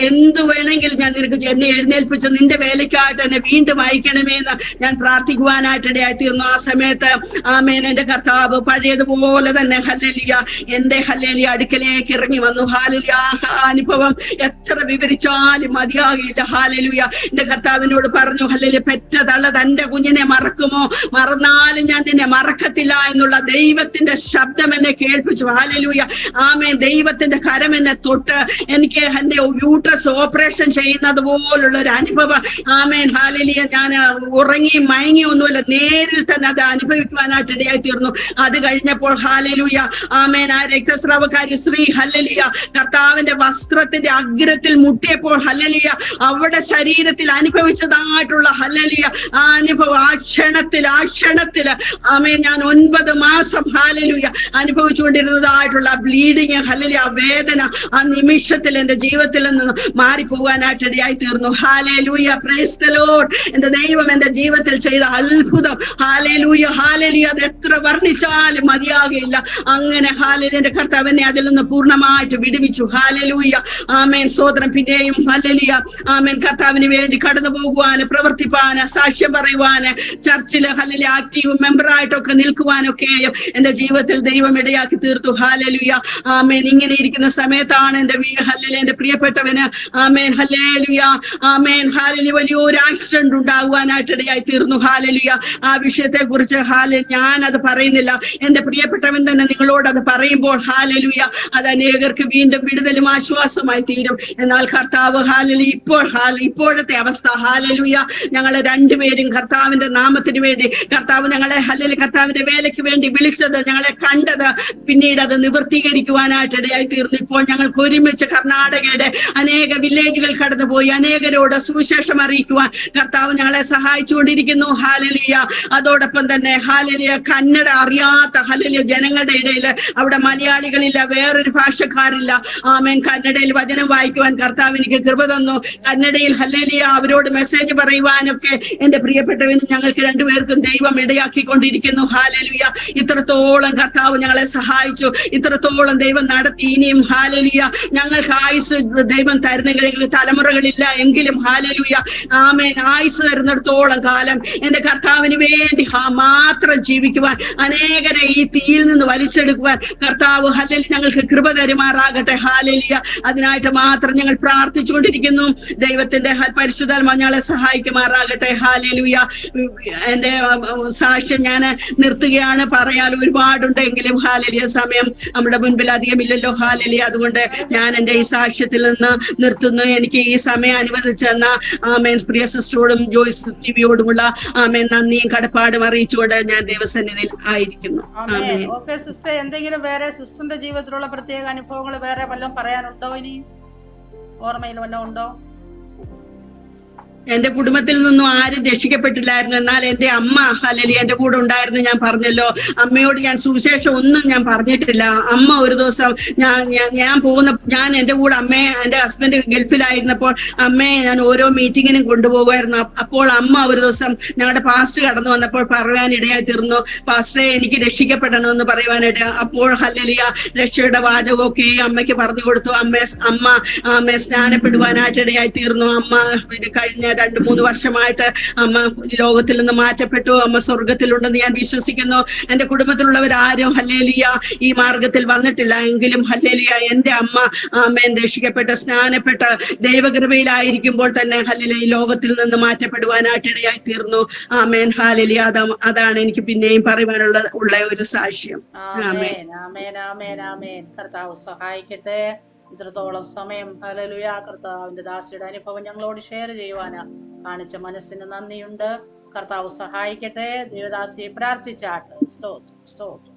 എന്തു വേണമെങ്കിലും ഞാൻ നിനക്ക് എന്നെ എഴുന്നേൽപ്പിച്ചു നിന്റെ വേലയ്ക്കായിട്ട് എന്നെ വീണ്ടും അയക്കണമേ എന്ന് ഞാൻ പ്രാർത്ഥിക്കുവാനായിട്ട് ഇടയായി തീർന്നു. ആ സമയത്ത് ആമേൻ എന്റെ കർത്താവ് പഴയതുപോലെ തന്നെ ഹല്ലേലൂയ എന്റെ ഹല്ലേലൂയ അടുക്കലേക്ക് ഇറങ്ങി വന്നു. ഹല്ലേലൂയ അനുഭവം എത്ര വിവരിച്ചാലും മതിയാകില്ല. ഹല്ലേലൂയ എന്റെ കർത്താവിനോട് പറഞ്ഞു, ഹല്ലേലൂയ പെറ്റ തള്ള തന്റെ കുഞ്ഞിനെ മറക്കുമോ? മറന്നാലും ഞാൻ നിന്നെ മറക്കത്തില്ല എന്നുള്ള ദൈവത്തിന്റെ ശബ്ദം എന്നെ കേൾപ്പിച്ചു. ഹല്ലേലൂയ ആമേൻ. ദൈവത്തിന്റെ കരം എന്നെ തൊട്ട് എനിക്ക് എന്റെ യൂട്രസ് ഓപ്പറേഷൻ ചെയ്യുന്നത് പോലുള്ള ഒരു അനുഭവം ആമേൻ. ഹല്ലേലൂയ ഞാൻ ഉറങ്ങി മയങ്ങി ഒന്നുമല്ല, നേരിൽ തന്നെ അത് അനുഭവിക്കുവാനായിട്ട് ഇടയായി തീർന്നു. അത് കഴിഞ്ഞപ്പോൾ ഹല്ലേലൂയ ആമേൻ ആ രക്തസ്രാവക്കാരി സ്ത്രീ ഹല്ലേലൂയ കർത്താവിന്റെ വസ്ത്രത്തിന്റെ അഗ്രത്തിൽ മുട്ടിയപ്പോൾ ഹല്ലേലൂയ അവിടെ ശരീരത്തിൽ അനുഭവിച്ചതായിട്ടുള്ള ഹല്ലേലൂയ ആ അനുഭവം ആ ക്ഷണത്തില് ആമേൻ ഞാൻ 9 മാസം ഹല്ലേലൂയ അനുഭവിച്ചുകൊണ്ടിരുന്നതായിട്ടുള്ള ബ്ലീഡിങ് ഹല്ലേലൂയ വേദന ആ നിമിഷത്തിൽ എന്റെ ജീവിതത്തിൽ നിന്ന് മാറിപ്പോകാനായിട്ട് ഇടയായി തീർന്നു. Hallelujah praise the Lord. എന്റെ ദൈവം എന്റെ ജീവിതത്തിൽ ചെയ്ത അത്ഭുതം ഹല്ലേലൂയ ഹല്ലേലൂയ അത് എത്ര വർണ്ണിച്ചാലും മതിയാകില്ല. അങ്ങനെ ഹല്ലേലൂയ എന്റെ കർത്താവ് എന്നെ അതിൽ നിന്ന് പൂർണ്ണമായിട്ട് വിടുവിച്ചു. ഹല്ലേലൂയ ആമേൻ സ്തോത്രം. പിന്നെയും ഹല്ലേലൂയ ആമേൻ കർത്താവിന് വേണ്ടി കടന്നു പോകുവാന്, പ്രവർത്തിപ്പാന്, സാക്ഷ്യം പറയുവാന്, ചർച്ചില് ഹല്ലേലൂയ ആക്റ്റീവ് മെമ്പറായിട്ടൊക്കെ നിൽക്കുവാനൊക്കെ എന്റെ ജീവിതത്തിൽ ദൈവം ഇടയാക്കി തീർത്തു. ഹല്ലേലൂയ ആമേൻ. ഇങ്ങനെ ഇരിക്കുന്ന സമയത്താണ് ഹല്ലേലൂയ എന്റെ പ്രിയപ്പെട്ടവന് ആമേൻ ഹല്ലേലൂയ ആമേൻ ഹല്ലേലൂയ വലിയൊരു ആക്സിഡന്റ് ഉണ്ടാകുവാനായിട്ട് ഇടയായി തീർന്നു. ഹല്ലേലൂയ ആ വിഷയത്തെ കുറിച്ച് ഞാൻ അത് പറയുന്നില്ല. എന്റെ പ്രിയപ്പെട്ടവൻ തന്നെ നിങ്ങളോട് അത് പറയുമ്പോൾ ഹല്ലേലൂയ അത് അനേകർക്ക് വീണ്ടും വിടുതലും ആശ്വാസമായി തീരും. എന്നാൽ കർത്താവ് ഹല്ലേലൂയ ഇപ്പോഴത്തെ അവസ്ഥ ഹല്ലേലൂയ ഞങ്ങളെ രണ്ടുപേരും കർത്താവിന്റെ നാമത്തിന് വേണ്ടി കർത്താവ് ഞങ്ങളെ ഹല്ലേലൂയ കർത്താവിന്റെ വേലയ്ക്ക് വേണ്ടി വിളിച്ചത്, ഞങ്ങളെ കണ്ടത്, പിന്നീട് അത് നിവർത്തീകരിക്കുവാനായിട്ട് ഇടയായി തീർന്നു. ഇപ്പോൾ ഞങ്ങൾക്ക് ഒരുമിച്ച് കർണാടകയുടെ അനേക വില്ലേജുകൾ കടന്നുപോയി അനേകരോട് സുവിശേഷം അറിയിക്കുവാൻ കർത്താവ് ഞങ്ങളെ സഹായിച്ചുകൊണ്ടിരിക്കുന്നു. ഹല്ലേലൂയ അതോടൊപ്പം തന്നെ ഹല്ലേലൂയ കന്നഡ അറിയാത്ത ഹല്ലേലൂയ ജനങ്ങളുടെ ഇടയിൽ അവിടെ മലയാളികളില്ല, വേറൊരു ഭാഷക്കാരില്ല. ആമേൻ. കന്നഡയിൽ വചനം വായിക്കുവാൻ കർത്താവ് എനിക്ക് കൃപ തന്നു. കന്നഡയിൽ ഹല്ലേലൂയ അവരോട് മെസ്സേജ് പറയുവാനൊക്കെ എന്റെ പ്രിയപ്പെട്ടവനും ഞങ്ങൾക്ക് രണ്ടുപേർക്കും ദൈവം ഇടയാക്കിക്കൊണ്ടിരിക്കുന്നു. ഹല്ലേലൂയ ഇത്രത്തോളം കർത്താവ് ഞങ്ങളെ സഹായിച്ചു, ഇത്രത്തോളം ദൈവം നടത്തി. ഇനിയും ഹല്ലേലൂയ ഞങ്ങൾക്ക് ആയുസ് ദൈവം തരുന്നെങ്കിൽ തലമുറകളില്ല എങ്കിലും ഹല്ലേലൂയ ആമേൻ ആയുസ് തരുന്നിടത്തോളം കാലം എന്റെ കർത്താവിന് വേണ്ടി മാത്രം ജീവിക്കുവാൻ, അനേകരെ ഈ തീയിൽ നിന്ന് വലിച്ചെടുക്കുവാൻ കർത്താവ് ഹല്ലേലൂയ ഞങ്ങൾക്ക് കൃപ തരുമാറാകട്ടെ. ഹല്ലേലൂയ അതിനായിട്ട് മാത്രം ഞങ്ങൾ പ്രാർത്ഥിച്ചുകൊണ്ടിരിക്കുന്നു. ദൈവത്തിന്റെ പരിശുദ്ധാത്മാവ് ഞങ്ങളെ സഹായിക്കുമാറാകട്ടെ. ഹല്ലേലൂയ എന്റെ സാക്ഷ്യം ഞാൻ നിർത്തുകയാണ്. പറയാൻ ഒരുപാടുണ്ടെങ്കിലും ഹല്ലേലൂയ സമയം നമ്മുടെ മുൻപിൽ അധികമില്ലല്ലോ. ഹല്ലേലൂയ അതുകൊണ്ട് ഞാൻ എന്റെ ഈ സാക്ഷ്യത്തിൽ നിന്ന് നിർത്തുന്നു. എനിക്ക് ഈ സമയം അനുവദിച്ചെന്ന ആമേൻ പ്രിയ സിസ്റ്ററോടും ജോയ്സ് ടിവിയോടുമുള്ള ആമേൻ നന്ദിയും കടപ്പാടും അറിയിച്ചുകൊണ്ട് ഞാൻ ദൈവസന്നിധിയിൽ ആയിരിക്കുന്നു. ഓക്കെ സിസ്റ്റർ, എന്തെങ്കിലും വേറെ സിസ്റ്ററിന്റെ ജീവിതത്തിലുള്ള പ്രത്യേക അനുഭവങ്ങൾ വേറെ വല്ലതും പറയാനുണ്ടോ? ഇനി ഓർമ്മയിൽ വല്ലതും ഉണ്ടോ? എന്റെ കുടുംബത്തിൽ നിന്നും ആരും രക്ഷിക്കപ്പെട്ടില്ലായിരുന്നു. എന്നാൽ എന്റെ അമ്മ ഹല്ലേലൂയ എന്റെ കൂടെ ഉണ്ടായിരുന്നു. ഞാൻ പറഞ്ഞല്ലോ, അമ്മയോട് ഞാൻ സുവിശേഷം ഒന്നും ഞാൻ പറഞ്ഞിട്ടില്ല. അമ്മ ഒരു ദിവസം ഞാൻ എന്റെ കൂടെ അമ്മയെ, എന്റെ ഹസ്ബൻഡ് ഗൾഫിലായിരുന്നപ്പോൾ അമ്മയെ ഞാൻ ഓരോ മീറ്റിങ്ങിനും കൊണ്ടുപോകുമായിരുന്നു. അപ്പോൾ അമ്മ ഒരു ദിവസം ഞങ്ങളുടെ പാസ്റ്റർ കടന്നു വന്നപ്പോൾ പറയാനിടയായി തീർന്നു, പാസ്റ്ററെ എനിക്ക് രക്ഷിക്കപ്പെടണമെന്ന് പറയുവാനായിട്ട്. അപ്പോൾ ഹല്ലേലൂയ രക്ഷയുടെ വാചകമൊക്കെ അമ്മയ്ക്ക് പറഞ്ഞു കൊടുത്തു. അമ്മ സ്നാനപ്പെടുവാനായിട്ട് ഇടയായി തീർന്നു. അമ്മ കഴിഞ്ഞ 2-3 വർഷമായിട്ട് അമ്മ ലോകത്തിൽ നിന്ന് മാറ്റപ്പെട്ടു. അമ്മ സ്വർഗത്തിലുണ്ടെന്ന് ഞാൻ വിശ്വസിക്കുന്നു. എന്റെ കുടുംബത്തിലുള്ളവരാരും ഹല്ലേലൂയ ഈ മാർഗത്തിൽ വന്നിട്ടില്ല എങ്കിലും ഹല്ലേലൂയ എന്റെ അമ്മ ആമേൻ രക്ഷിക്കപ്പെട്ട സ്നാനപ്പെട്ട ദൈവകൃപയിലായിരിക്കുമ്പോൾ തന്നെ ഹല്ലേലൂയ ഈ ലോകത്തിൽ നിന്ന് മാറ്റപ്പെടുവാനായിട്ട് ഇടയായി തീർന്നു. ആമേൻ ഹല്ലേലൂയ അതാണ് എനിക്ക് പിന്നെയും പറയുവാനുള്ള ഒരു സാക്ഷ്യം. ആമേൻ ആമേൻ ആമേൻ ആമേൻ. കർത്താവ് സഹായിക്കട്ടെ. ഇത്രത്തോളം സമയം ഹല്ലേലൂയ കർത്താവിന്റെ ദാസിയുടെ അനുഭവം ഞങ്ങളോട് ഷെയർ ചെയ്യുവാന് കാണിച്ച മനസ്സിന് നന്ദിയുണ്ട്. കർത്താവ് സഹായിക്കട്ടെ. ദേവദാസിയെ പ്രാർത്ഥിച്ചാട്ട്. സ്തോത്രം സ്തോത്രം.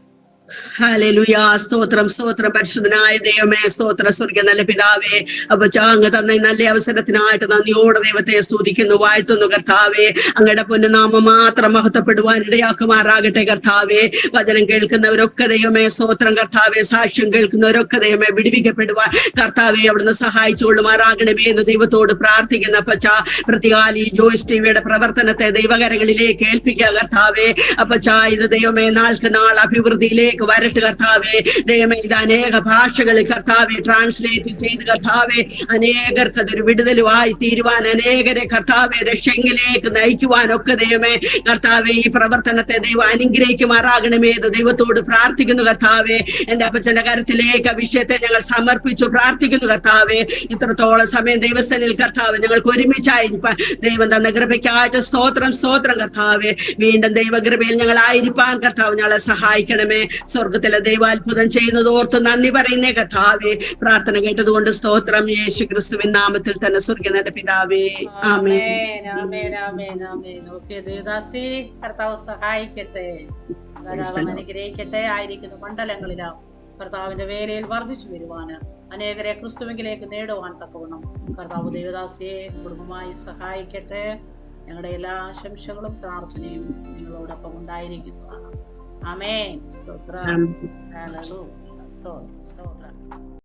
ഹല്ലേലൂയ സ്തോത്രം സ്തോത്രം. പരിശുദ്ധനായ ദൈവമേ സ്തോത്ര. സ്വർഗ്ഗ നല്ല പിതാവേ, അങ്ങ് തന്ന നല്ല അവസരത്തിനായിട്ട് നന്ദിയോടെ ദൈവത്തെ സ്തുതിക്കുന്നു, വാഴ്ത്തുന്നു. കർത്താവേ അങ്ങയുടെ പൊന്നുനാമം മാത്രം മഹത്വപ്പെടുവാൻ ഇടയാക്കുമാറാകട്ടെ. കർത്താവേ വചനം കേൾക്കുന്നവരൊക്കെ ദൈവമേ സ്തോത്രം. കർത്താവേ സാക്ഷ്യം കേൾക്കുന്നവരൊക്കെ ദൈവമേ വിടുവിക്കപ്പെടുവാൻ കർത്താവെ അവിടുന്ന് സഹായിച്ചുകൊള്ളുമാറാകണമേ എന്ന് ദൈവത്തോട് പ്രാർത്ഥിക്കുന്ന അപ്പച്ച. പ്രതികാലി ജോയ്സ് ടിവിയുടെ പ്രവർത്തനത്തെ ദൈവകരങ്ങളിലേക്ക് ഏൽപ്പിക്കുക കർത്താവേ. അപ്പച്ച ഇത് ദൈവമേ നാൾക്ക് നാൾ അഭിവൃദ്ധിയിലേക്ക് സഭയിലേക്ക് വരട്ടെ കർത്താവെ. ദൈവമേ, ഇത് അനേക ഭാഷകളിൽ കർത്താവെ ട്രാൻസ്ലേറ്റ് ചെയ്ത് കർത്താവെ അനേകർക്ക് അതൊരു വിടുതലുമായി തീരുവാൻ, അനേകരെ കർത്താവെ രക്ഷയിലേക്ക് നയിക്കുവാനൊക്കെ ദൈവമേ കർത്താവെ ഈ പ്രവർത്തനത്തെ ദൈവം അനുഗ്രഹിക്കുമാറാകണമേ എന്ന് ദൈവത്തോട് പ്രാർത്ഥിക്കുന്നു കർത്താവെ. എന്റെ അപ്പച്ചന്റെ കരത്തിലേക്ക് വിഷയത്തെ ഞങ്ങൾ സമർപ്പിച്ചു പ്രാർത്ഥിക്കുന്നു കർത്താവെ. ഇത്രത്തോളം സമയം ദൈവസ്ഥനിൽ കർത്താവ് ഞങ്ങൾക്ക് ഒരുമിച്ചായിരിക്കാൻ ദൈവം തന്ന കൃപയ്ക്കായിട്ട് സ്തോത്രം സ്തോത്രം കർത്താവെ. വീണ്ടും ദൈവകൃപയിൽ ഞങ്ങൾ ആയിരിക്കാൻ കർത്താവ് ഞങ്ങളെ സഹായിക്കണമേ. സ്വർഗത്തിലെ ദൈവാത്ഭുതം ചെയ്യുന്നത് ഓർത്ത് നന്ദി പറയുന്നേ കർത്താവെ. പ്രാർത്ഥന കേട്ടതുകൊണ്ട് സ്തോത്രം. യേശു ക്രിസ്തുവിൻ നാമത്തിൽ തന്നെ സ്വർഗീയ നല്ല പിതാവേ, ആമേൻ. ദേവദാസി, കർത്താവ് സഹായിക്കട്ടെ, അനുഗ്രഹിക്കട്ടെ. ആയിരിക്കുന്ന മണ്ഡലങ്ങളിലാ കർത്താവിന്റെ വേലയിൽ വർദ്ധിച്ചു വരുവാന്, അനേകരെ ക്രിസ്തുവിലേക്ക് നേടുവാൻ തക്കവണ്ണം കർത്താവ് ദേവദാസിയെ കുടുംബമായി സഹായിക്കട്ടെ. ഞങ്ങളുടെ എല്ലാ ആശംസകളും പ്രാർത്ഥനയും നിങ്ങളോടൊപ്പം ഉണ്ടായിരിക്കുന്നതാണ്. ആമേൻ. സ്തോത്രം. ഹല്ലേലൂയ. സ്തോത്രം.